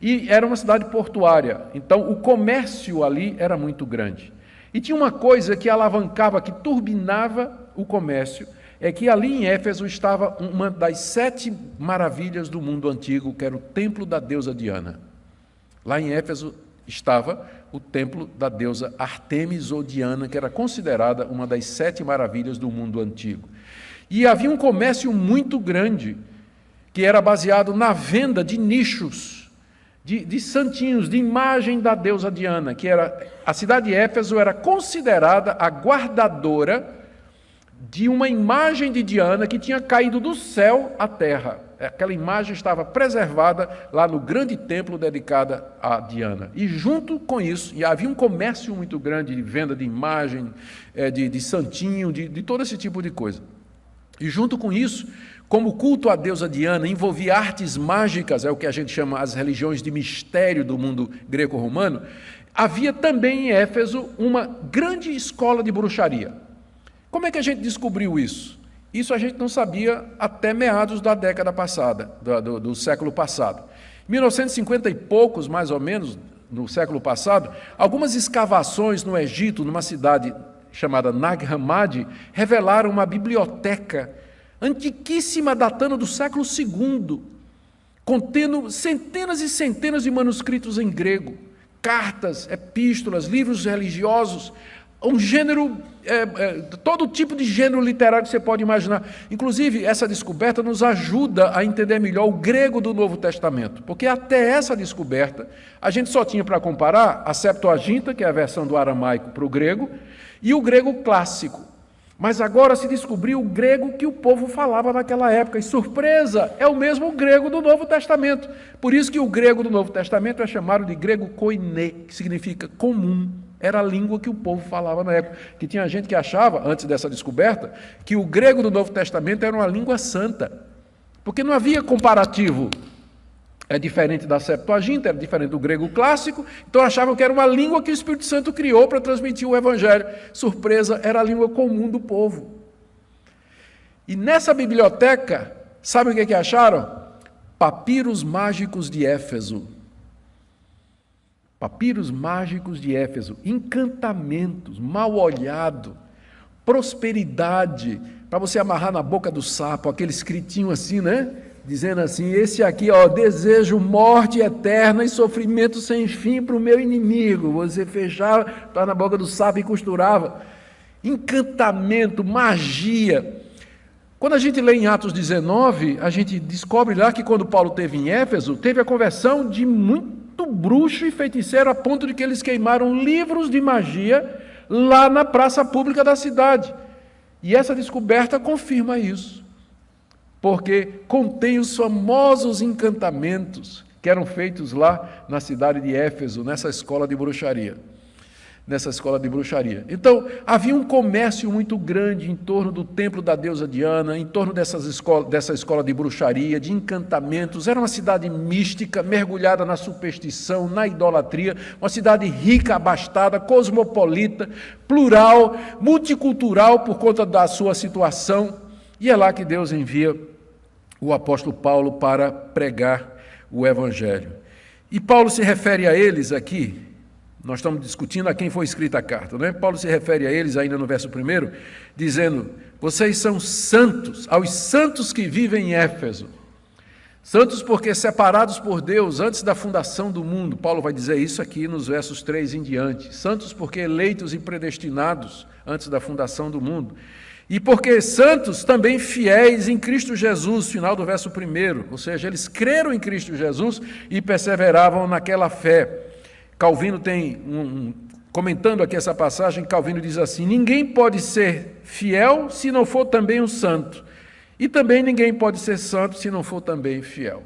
e era uma cidade portuária, então o comércio ali era muito grande. E tinha uma coisa que alavancava, que turbinava o comércio, é que ali em Éfeso estava uma das 7 maravilhas do mundo antigo, que era o templo da deusa Diana. Lá em Éfeso estava o templo da deusa Ártemis ou Diana, que era considerada uma das 7 maravilhas do mundo antigo. E havia um comércio muito grande, que era baseado na venda de nichos, de santinhos, de imagem da deusa Diana, que era, a cidade de Éfeso era considerada a guardadora de uma imagem de Diana que tinha caído do céu à terra. Aquela imagem estava preservada lá no grande templo dedicado a Diana. E junto com isso, e havia um comércio muito grande de venda de imagem, de santinho, de todo esse tipo de coisa. E junto com isso, como o culto à deusa Diana envolvia artes mágicas, é o que a gente chama as religiões de mistério do mundo greco-romano, havia também em Éfeso uma grande escola de bruxaria. Como é que a gente descobriu isso? Isso a gente não sabia até meados da década passada, do século passado. Em 1950 e poucos, mais ou menos, no século passado, algumas escavações no Egito, numa cidade chamada Nag Hammadi, revelaram uma biblioteca antiquíssima, datando do século II, contendo centenas e centenas de manuscritos em grego, cartas, epístolas, livros religiosos, um gênero, todo tipo de gênero literário que você pode imaginar. Inclusive, essa descoberta nos ajuda a entender melhor o grego do Novo Testamento, porque até essa descoberta, a gente só tinha para comparar a Septuaginta, que é a versão do aramaico para o grego, e o grego clássico. Mas agora se descobriu o grego que o povo falava naquela época. E surpresa, é o mesmo grego do Novo Testamento. Por isso que o grego do Novo Testamento é chamado de grego koiné, que significa comum. Era a língua que o povo falava na época. Que tinha gente que achava, antes dessa descoberta, que o grego do Novo Testamento era uma língua santa. Porque não havia comparativo. É diferente da Septuaginta, era diferente do grego clássico, então achavam que era uma língua que o Espírito Santo criou para transmitir o Evangelho. Surpresa, era a língua comum do povo. E nessa biblioteca, sabe o que acharam? Papiros mágicos de Éfeso. Papiros mágicos de Éfeso, encantamentos, mal olhado, prosperidade, para você amarrar na boca do sapo, aquele escritinho assim, né? Dizendo assim, esse aqui, ó, desejo morte eterna e sofrimento sem fim para o meu inimigo. Você fechava, estava na boca do sapo e costurava. Encantamento, magia. Quando a gente lê em Atos 19, a gente descobre lá que quando Paulo esteve em Éfeso, teve a conversão de muito bruxo e feiticeiro, a ponto de que eles queimaram livros de magia lá na praça pública da cidade. E essa descoberta confirma isso. Porque contém os famosos encantamentos que eram feitos lá na cidade de Éfeso, nessa escola de bruxaria. Então, havia um comércio muito grande em torno do templo da deusa Diana, em torno dessa escola de bruxaria, de encantamentos. Era uma cidade mística, mergulhada na superstição, na idolatria, uma cidade rica, abastada, cosmopolita, plural, multicultural por conta da sua situação. E é lá que Deus envia o apóstolo Paulo para pregar o Evangelho. E Paulo se refere a eles aqui, nós estamos discutindo a quem foi escrita a carta, não é? Paulo se refere a eles ainda no verso 1, dizendo, vocês são santos, aos santos que vivem em Éfeso. Santos porque separados por Deus antes da fundação do mundo. Paulo vai dizer isso aqui nos versos 3 em diante. Santos porque eleitos e predestinados antes da fundação do mundo. E porque santos também fiéis em Cristo Jesus, final do verso 1, ou seja, eles creram em Cristo Jesus e perseveravam naquela fé. Calvino tem, comentando aqui essa passagem, Calvino diz assim, ninguém pode ser fiel se não for também um santo, e também ninguém pode ser santo se não for também fiel.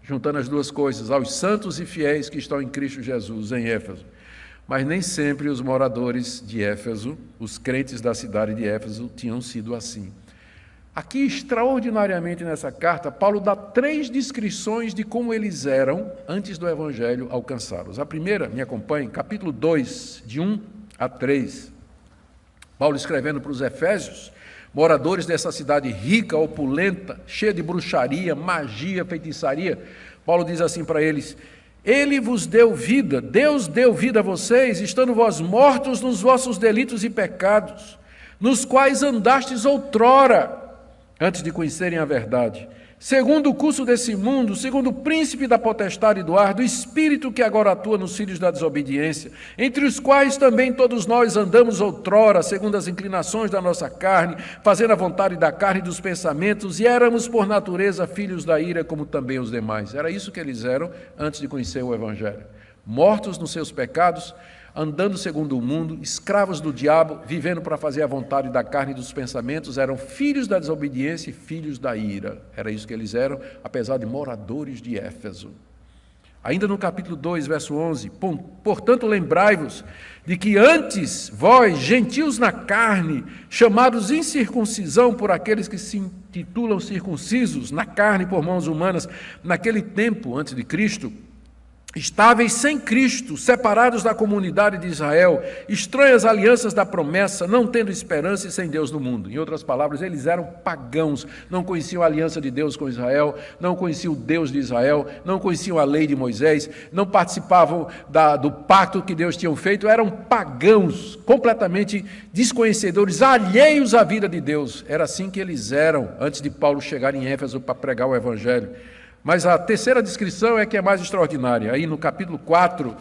Juntando as duas coisas, aos santos e fiéis que estão em Cristo Jesus, em Éfeso. Mas nem sempre os moradores de Éfeso, os crentes da cidade de Éfeso, tinham sido assim. Aqui, extraordinariamente nessa carta, Paulo dá 3 descrições de como eles eram antes do Evangelho alcançá-los. A primeira, me acompanhe, capítulo 2, de 1 a 3. Paulo escrevendo para os Efésios, moradores dessa cidade rica, opulenta, cheia de bruxaria, magia, feitiçaria. Paulo diz assim para eles, Ele vos deu vida, Deus deu vida a vocês, estando vós mortos nos vossos delitos e pecados, nos quais andastes outrora, antes de conhecerem a verdade, segundo o curso desse mundo, segundo o príncipe da potestade do ar, do espírito que agora atua nos filhos da desobediência, entre os quais também todos nós andamos outrora, segundo as inclinações da nossa carne, fazendo a vontade da carne e dos pensamentos, e éramos por natureza filhos da ira, como também os demais. Era isso que eles eram antes de conhecer o Evangelho. Mortos nos seus pecados, andando segundo o mundo, escravos do diabo, vivendo para fazer a vontade da carne e dos pensamentos, eram filhos da desobediência e filhos da ira. Era isso que eles eram, apesar de moradores de Éfeso. Ainda no capítulo 2, verso 11, portanto lembrai-vos de que antes vós, gentios na carne, chamados incircuncisão por aqueles que se intitulam circuncisos, na carne por mãos humanas, naquele tempo antes de Cristo, estáveis sem Cristo, separados da comunidade de Israel, estranhas alianças da promessa, não tendo esperança e sem Deus no mundo. Em outras palavras, eles eram pagãos, não conheciam a aliança de Deus com Israel, não conheciam o Deus de Israel, não conheciam a lei de Moisés, não participavam do pacto que Deus tinha feito, eram pagãos, completamente desconhecedores, alheios à vida de Deus. Era assim que eles eram antes de Paulo chegar em Éfeso para pregar o Evangelho. Mas a terceira descrição é que é mais extraordinária. Aí no capítulo 4,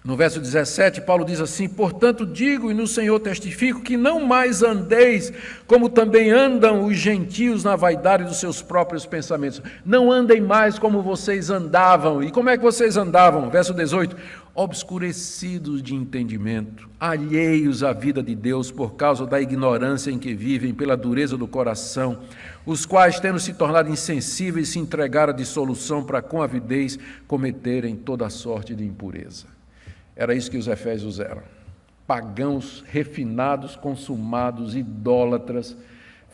no verso 17, Paulo diz assim: portanto digo e no Senhor testifico que não mais andeis como também andam os gentios na vaidade dos seus próprios pensamentos. Não andem mais como vocês andavam. E como é que vocês andavam? Verso 18: obscurecidos de entendimento, alheios à vida de Deus por causa da ignorância em que vivem, pela dureza do coração, os quais, tendo se tornado insensíveis, se entregaram à dissolução para com avidez cometerem toda sorte de impureza. Era isso que os efésios eram. Pagãos, refinados, consumados, idólatras,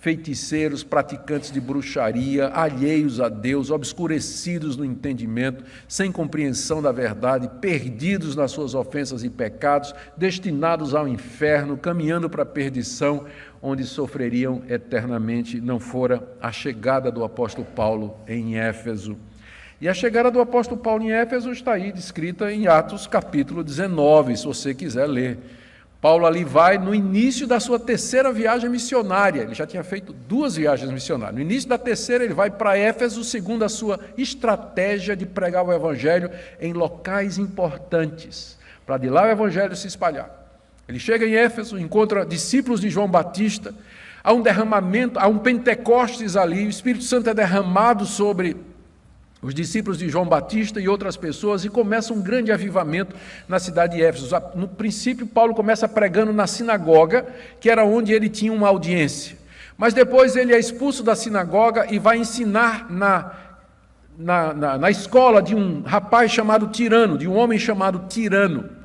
feiticeiros, praticantes de bruxaria, alheios a Deus, obscurecidos no entendimento, sem compreensão da verdade, perdidos nas suas ofensas e pecados, destinados ao inferno, caminhando para a perdição, onde sofreriam eternamente, não fora a chegada do apóstolo Paulo em Éfeso. E a chegada do apóstolo Paulo em Éfeso está aí descrita em Atos capítulo 19, se você quiser ler. Paulo ali vai no início da sua terceira viagem missionária. Ele já tinha feito 2 viagens missionárias. No início da terceira, ele vai para Éfeso, segundo a sua estratégia de pregar o Evangelho em locais importantes, para de lá o Evangelho se espalhar. Ele chega em Éfeso, encontra discípulos de João Batista, há um derramamento, há um Pentecostes ali, o Espírito Santo é derramado sobre os discípulos de João Batista e outras pessoas, e começa um grande avivamento na cidade de Éfeso. No princípio, Paulo começa pregando na sinagoga, que era onde ele tinha uma audiência. Mas depois ele é expulso da sinagoga e vai ensinar na escola de um rapaz chamado Tirano, de um homem chamado Tirano,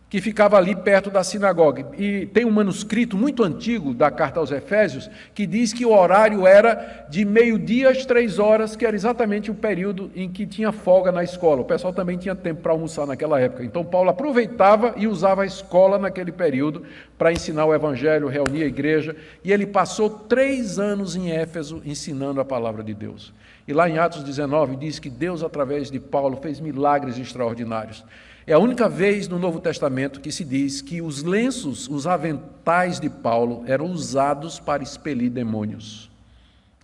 que ficava ali perto da sinagoga. E tem um manuscrito muito antigo da carta aos Efésios, que diz que o horário era de 12:00 às 15:00, que era exatamente o período em que tinha folga na escola. O pessoal também tinha tempo para almoçar naquela época. Então Paulo aproveitava e usava a escola naquele período para ensinar o Evangelho, reunir a igreja. E ele passou 3 anos em Éfeso ensinando a palavra de Deus. E lá em Atos 19 diz que Deus, através de Paulo, fez milagres extraordinários. É a única vez no Novo Testamento que se diz que os lenços, os aventais de Paulo eram usados para expelir demônios.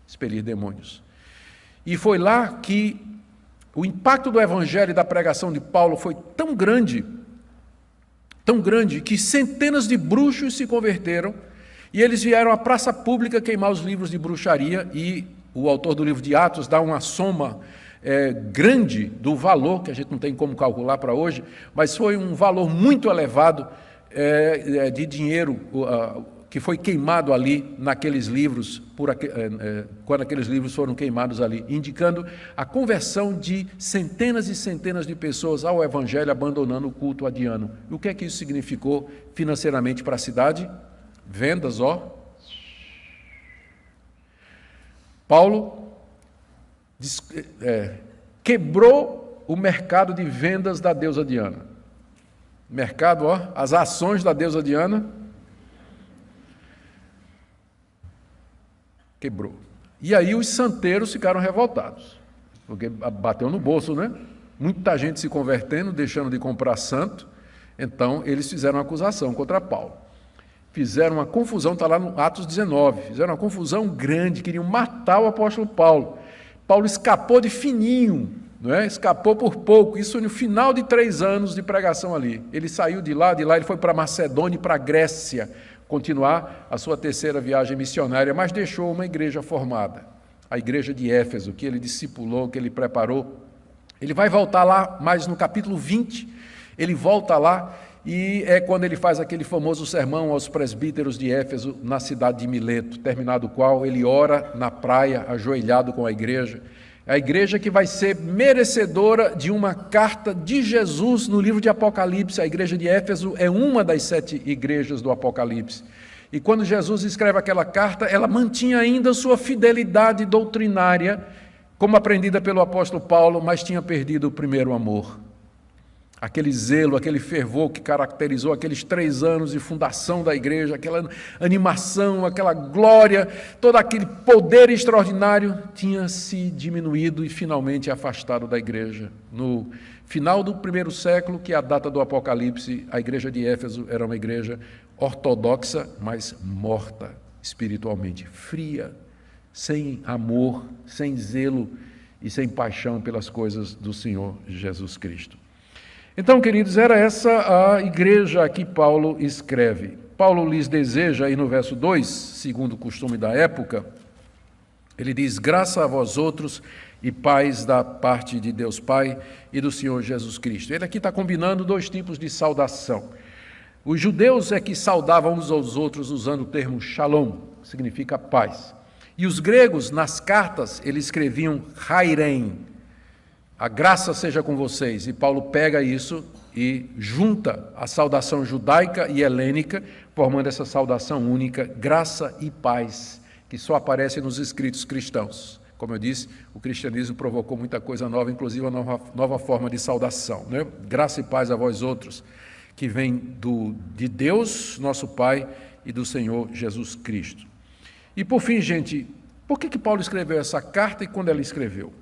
Expelir demônios. E foi lá que o impacto do Evangelho e da pregação de Paulo foi tão grande, que centenas de bruxos se converteram e eles vieram à praça pública queimar os livros de bruxaria, e o autor do livro de Atos dá uma soma grande do valor, que a gente não tem como calcular para hoje, mas foi um valor muito elevado de dinheiro que foi queimado ali naqueles livros, quando aqueles livros foram queimados ali, indicando a conversão de centenas e centenas de pessoas ao Evangelho, abandonando o culto a Diano. E o que é que isso significou financeiramente para a cidade? Vendas, Paulo quebrou o mercado de vendas da deusa Diana. Mercado, as ações da deusa Diana, quebrou. E aí os santeiros ficaram revoltados, porque bateu no bolso, né? Muita gente se convertendo, deixando de comprar santo, então eles fizeram uma acusação contra Paulo. fizeram uma confusão, está lá no Atos 19, fizeram uma confusão grande, queriam matar o apóstolo Paulo. Paulo escapou de fininho, não é? Escapou por pouco, isso no final de 3 anos de pregação ali. Ele saiu de lá ele foi para Macedônia e para a Grécia, continuar a sua 3ª viagem missionária, mas deixou uma igreja formada, a igreja de Éfeso, que ele discipulou, que ele preparou. Ele vai voltar lá, mas no capítulo 20, ele volta lá, e é quando ele faz aquele famoso sermão aos presbíteros de Éfeso, na cidade de Mileto, terminado o qual ele ora na praia, ajoelhado com a igreja que vai ser merecedora de uma carta de Jesus no livro de Apocalipse. A igreja de Éfeso é uma das 7 igrejas do Apocalipse. E quando Jesus escreve aquela carta, ela mantinha ainda sua fidelidade doutrinária, como aprendida pelo apóstolo Paulo, mas tinha perdido o primeiro amor. Aquele zelo, aquele fervor que caracterizou aqueles 3 anos de fundação da igreja, aquela animação, aquela glória, todo aquele poder extraordinário tinha se diminuído e finalmente afastado da igreja. No final do 1º século, que é a data do Apocalipse, a igreja de Éfeso era uma igreja ortodoxa, mas morta espiritualmente, fria, sem amor, sem zelo e sem paixão pelas coisas do Senhor Jesus Cristo. Então, queridos, era essa a igreja a que Paulo escreve. Paulo lhes deseja, aí no verso 2, segundo o costume da época, ele diz: graça a vós outros e paz da parte de Deus Pai e do Senhor Jesus Cristo. Ele aqui está combinando 2 tipos de saudação. Os judeus é que saudavam uns aos outros usando o termo shalom, que significa paz. E os gregos, nas cartas, eles escreviam hairein, a graça seja com vocês. E Paulo pega isso e junta a saudação judaica e helênica, formando essa saudação única, graça e paz, que só aparece nos escritos cristãos. Como eu disse, o cristianismo provocou muita coisa nova, inclusive a nova forma de saudação, né? Graça e paz a vós outros, que vem de Deus, nosso Pai, e do Senhor Jesus Cristo. E por fim, gente, por que Paulo escreveu essa carta e quando ela escreveu?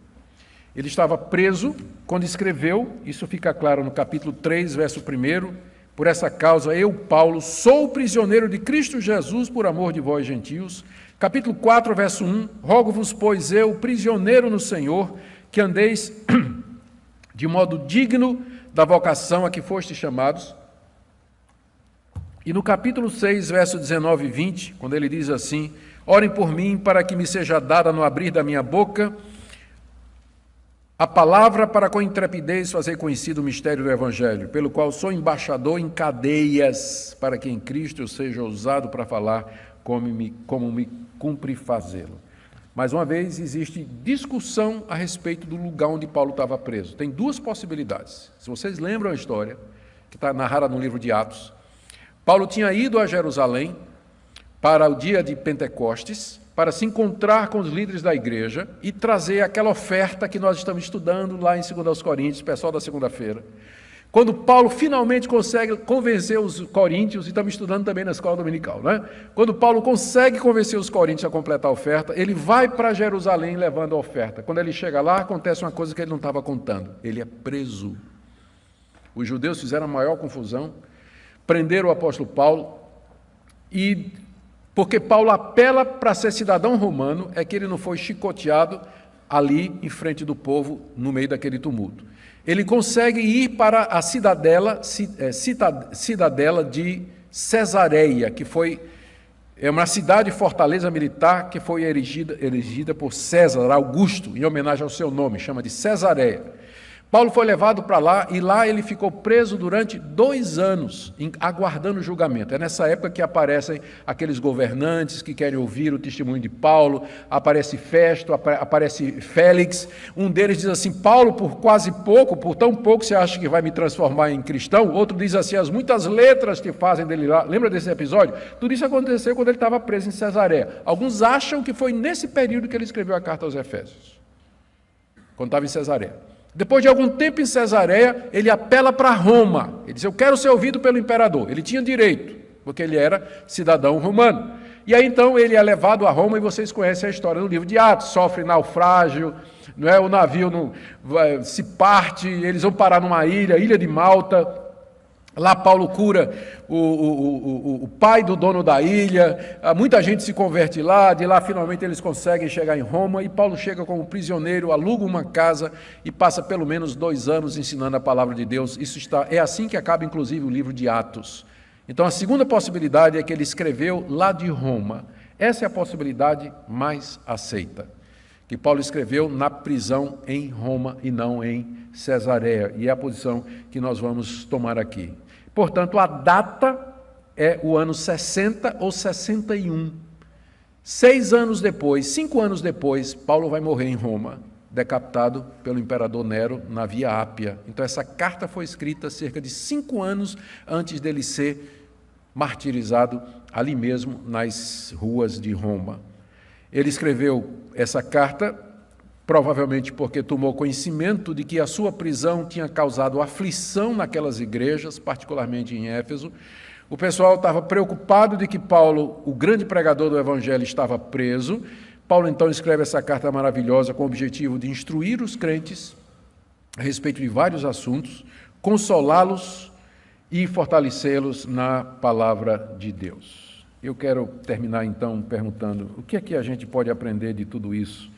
Ele estava preso quando escreveu, isso fica claro no capítulo 3, verso 1, por essa causa eu, Paulo, sou prisioneiro de Cristo Jesus por amor de vós, gentios. Capítulo 4, verso 1, rogo-vos, pois eu, prisioneiro no Senhor, que andeis de modo digno da vocação a que fostes chamados. E no capítulo 6, verso 19 e 20, quando ele diz assim: orem por mim para que me seja dada no abrir da minha boca a palavra para com intrepidez fazer conhecido o mistério do Evangelho, pelo qual sou embaixador em cadeias, para que em Cristo eu seja ousado para falar como me cumpre fazê-lo. Mais uma vez, existe discussão a respeito do lugar onde Paulo estava preso. Tem 2 possibilidades. Se vocês lembram a história, que está narrada no livro de Atos, Paulo tinha ido a Jerusalém para o dia de Pentecostes, para se encontrar com os líderes da igreja e trazer aquela oferta que nós estamos estudando lá em 2 Coríntios, pessoal da segunda-feira. Quando Paulo finalmente consegue convencer os coríntios, e estamos estudando também na escola dominical, né? Quando Paulo consegue convencer os coríntios a completar a oferta, ele vai para Jerusalém levando a oferta. Quando ele chega lá, acontece uma coisa que ele não estava contando. Ele é preso. Os judeus fizeram a maior confusão, prenderam o apóstolo Paulo e... porque Paulo apela para ser cidadão romano, é que ele não foi chicoteado ali em frente do povo, no meio daquele tumulto. Ele consegue ir para a cidadela de Cesareia, que é uma cidade fortaleza militar que foi erigida por César Augusto, em homenagem ao seu nome, chama de Cesareia. Paulo foi levado para lá e lá ele ficou preso durante 2 anos, aguardando o julgamento. É nessa época que aparecem aqueles governantes que querem ouvir o testemunho de Paulo, aparece Festo, aparece Félix. Um deles diz assim: Paulo, por quase pouco, por tão pouco você acha que vai me transformar em cristão? Outro diz assim: as muitas letras que fazem dele lá. Lembra desse episódio? Tudo isso aconteceu quando ele estava preso em Cesareia. Alguns acham que foi nesse período que ele escreveu a carta aos Efésios, quando estava em Cesareia. Depois de algum tempo em Cesareia, ele apela para Roma. Ele diz: eu quero ser ouvido pelo imperador. Ele tinha direito, porque ele era cidadão romano. E aí então ele é levado a Roma, e vocês conhecem a história no livro de Atos. Sofre naufrágio, não é? O navio se parte, eles vão parar numa ilha de Malta. Lá Paulo cura o pai do dono da ilha, muita gente se converte lá, de lá finalmente eles conseguem chegar em Roma, e Paulo chega como prisioneiro, aluga uma casa e passa pelo menos 2 anos ensinando a palavra de Deus. É assim que acaba inclusive o livro de Atos. Então a segunda possibilidade é que ele escreveu lá de Roma. Essa é a possibilidade mais aceita, que Paulo escreveu na prisão em Roma e não em Cesareia, e é a posição que nós vamos tomar aqui. Portanto, a data é o ano 60 ou 61. 6 anos depois, 5 anos depois, Paulo vai morrer em Roma, decapitado pelo imperador Nero na Via Ápia. Então essa carta foi escrita cerca de 5 anos antes dele ser martirizado ali mesmo nas ruas de Roma. Ele escreveu essa carta provavelmente porque tomou conhecimento de que a sua prisão tinha causado aflição naquelas igrejas, particularmente em Éfeso. O pessoal estava preocupado de que Paulo, o grande pregador do evangelho, estava preso. Paulo então escreve essa carta maravilhosa com o objetivo de instruir os crentes a respeito de vários assuntos, consolá-los e fortalecê-los na palavra de Deus. Eu quero terminar então perguntando, o que é que a gente pode aprender de tudo isso?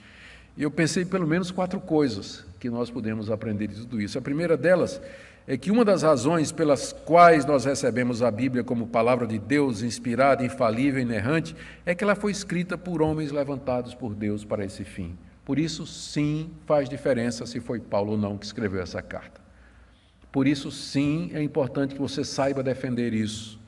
Eu pensei pelo menos 4 coisas que nós podemos aprender de tudo isso. A primeira delas é que uma das razões pelas quais nós recebemos a Bíblia como palavra de Deus, inspirada, infalível, inerrante, é que ela foi escrita por homens levantados por Deus para esse fim. Por isso, sim, faz diferença se foi Paulo ou não que escreveu essa carta. Por isso, sim, é importante que você saiba defender isso.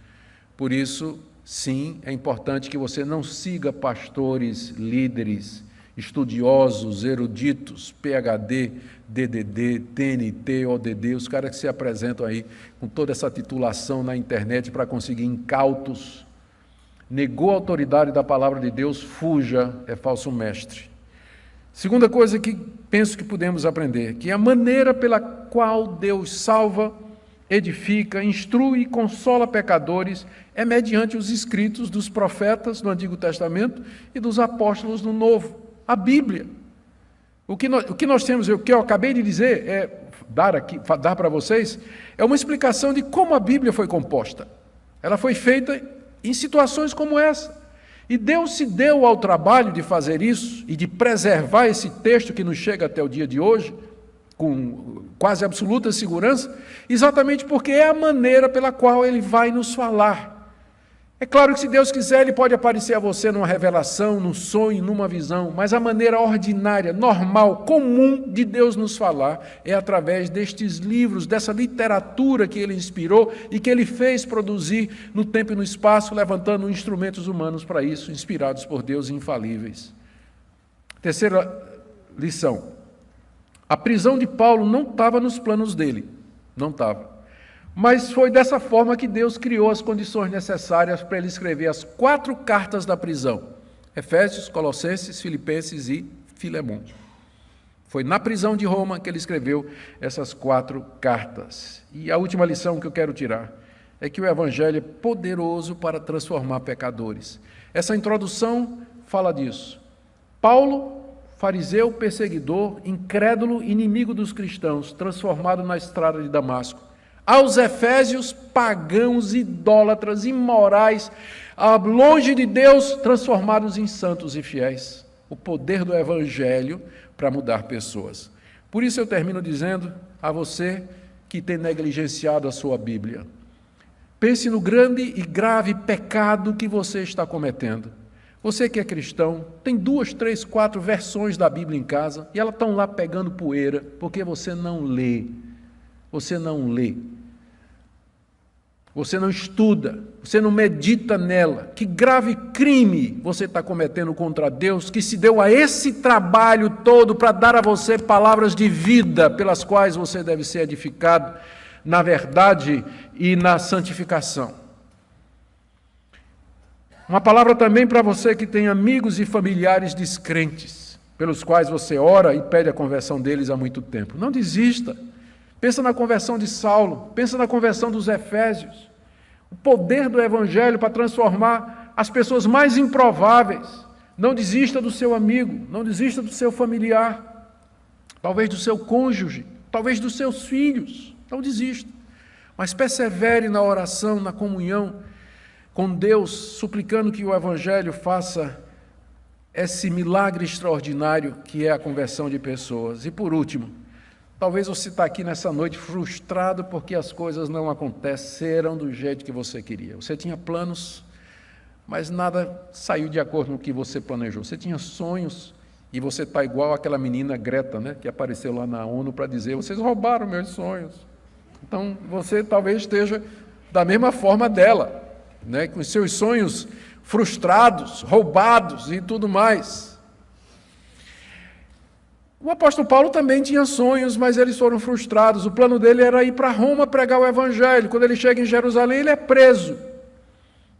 Por isso, sim, é importante que você não siga pastores, líderes, estudiosos, eruditos, PhD, DDD, TNT, ODD, os caras que se apresentam aí com toda essa titulação na internet para conseguir incautos. Negou a autoridade da palavra de Deus, fuja, é falso mestre. Segunda coisa que penso que podemos aprender, que a maneira pela qual Deus salva, edifica, instrui e consola pecadores é mediante os escritos dos profetas no Antigo Testamento e dos apóstolos no Novo. A Bíblia. O que nós temos, o que eu acabei de dizer, dar para vocês, é uma explicação de como a Bíblia foi composta. Ela foi feita em situações como essa. E Deus se deu ao trabalho de fazer isso e de preservar esse texto que nos chega até o dia de hoje, com quase absoluta segurança, exatamente porque é a maneira pela qual Ele vai nos falar. É claro que se Deus quiser, Ele pode aparecer a você numa revelação, num sonho, numa visão, mas a maneira ordinária, normal, comum de Deus nos falar é através destes livros, dessa literatura que Ele inspirou e que Ele fez produzir no tempo e no espaço, levantando instrumentos humanos para isso, inspirados por Deus infalíveis. Terceira lição. A prisão de Paulo não estava nos planos dele, não estava. Mas foi dessa forma que Deus criou as condições necessárias para ele escrever as 4 cartas da prisão: Efésios, Colossenses, Filipenses e Filemon. Foi na prisão de Roma que ele escreveu essas 4 cartas. E a última lição que eu quero tirar é que o Evangelho é poderoso para transformar pecadores. Essa introdução fala disso. Paulo, fariseu, perseguidor, incrédulo, inimigo dos cristãos, transformado na estrada de Damasco. Aos efésios, pagãos, idólatras, imorais, longe de Deus, transformados em santos e fiéis. O poder do Evangelho para mudar pessoas. Por isso eu termino dizendo a você que tem negligenciado a sua Bíblia. Pense no grande e grave pecado que você está cometendo. Você que é cristão, tem 2, 3, 4 versões da Bíblia em casa e elas estão lá pegando poeira porque você não lê. Você não lê, você não estuda, você não medita nela. Que grave crime você está cometendo contra Deus, que se deu a esse trabalho todo para dar a você palavras de vida, pelas quais você deve ser edificado na verdade e na santificação. Uma palavra também para você que tem amigos e familiares descrentes, pelos quais você ora e pede a conversão deles há muito tempo. Não desista. Pensa na conversão de Saulo, pensa na conversão dos efésios. O poder do Evangelho para transformar as pessoas mais improváveis. Não desista do seu amigo, não desista do seu familiar, talvez do seu cônjuge, talvez dos seus filhos. Não desista. Mas persevere na oração, na comunhão com Deus, suplicando que o Evangelho faça esse milagre extraordinário que é a conversão de pessoas. E por último, talvez você está aqui nessa noite frustrado porque as coisas não aconteceram do jeito que você queria. Você tinha planos, mas nada saiu de acordo com o que você planejou. Você tinha sonhos e você está igual aquela menina Greta, né, que apareceu lá na ONU para dizer: vocês roubaram meus sonhos. Então você talvez esteja da mesma forma dela, né, com seus sonhos frustrados, roubados e tudo mais. O apóstolo Paulo também tinha sonhos, mas eles foram frustrados. O plano dele era ir para Roma pregar o Evangelho. Quando ele chega em Jerusalém, ele é preso.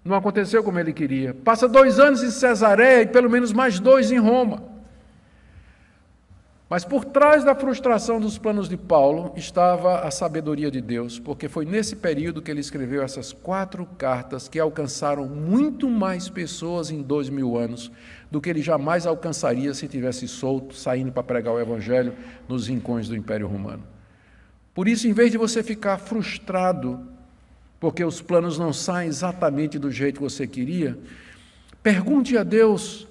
Não aconteceu como ele queria. Passa 2 anos em Cesareia e pelo menos mais 2 em Roma. Mas por trás da frustração dos planos de Paulo estava a sabedoria de Deus, porque foi nesse período que ele escreveu essas 4 cartas que alcançaram muito mais pessoas em 2000 anos do que ele jamais alcançaria se tivesse solto, saindo para pregar o Evangelho nos rincões do Império Romano. Por isso, em vez de você ficar frustrado porque os planos não saem exatamente do jeito que você queria, pergunte a Deus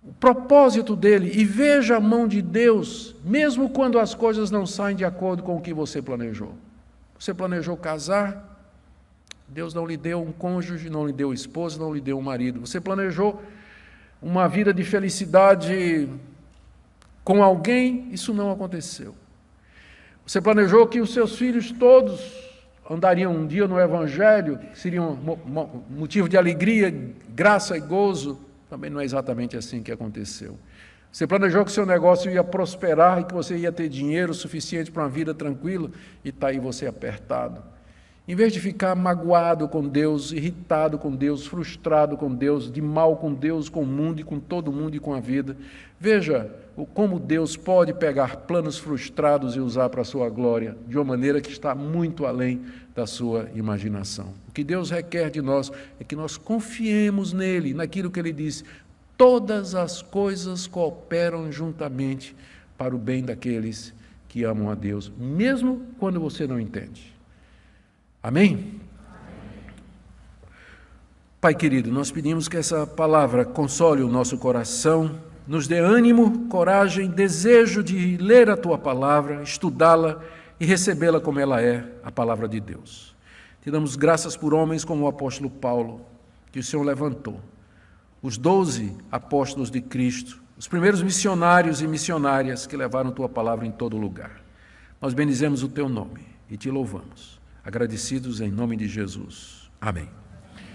o propósito dele e veja a mão de Deus, mesmo quando as coisas não saem de acordo com o que você planejou. Você planejou casar, Deus não lhe deu um cônjuge, não lhe deu esposa, não lhe deu um marido. Você planejou uma vida de felicidade com alguém, isso não aconteceu. Você planejou que os seus filhos todos andariam um dia no Evangelho, seriam motivo de alegria, graça e gozo. Também não é exatamente assim que aconteceu. Você planejou que seu negócio ia prosperar e que você ia ter dinheiro suficiente para uma vida tranquila e está aí você apertado. Em vez de ficar magoado com Deus, irritado com Deus, frustrado com Deus, de mal com Deus, com o mundo e com todo mundo e com a vida, veja como Deus pode pegar planos frustrados e usar para a sua glória, de uma maneira que está muito além da sua imaginação. O que Deus requer de nós é que nós confiemos nele, naquilo que ele disse: todas as coisas cooperam juntamente para o bem daqueles que amam a Deus, mesmo quando você não entende. Amém? Pai querido, nós pedimos que essa palavra console o nosso coração, nos dê ânimo, coragem, desejo de ler a Tua palavra, estudá-la e recebê-la como ela é, a palavra de Deus. Te damos graças por homens como o apóstolo Paulo, que o Senhor levantou, os 12 apóstolos de Cristo, os primeiros missionários e missionárias que levaram Tua palavra em todo lugar. Nós bendizemos o Teu nome e Te louvamos, agradecidos em nome de Jesus. Amém.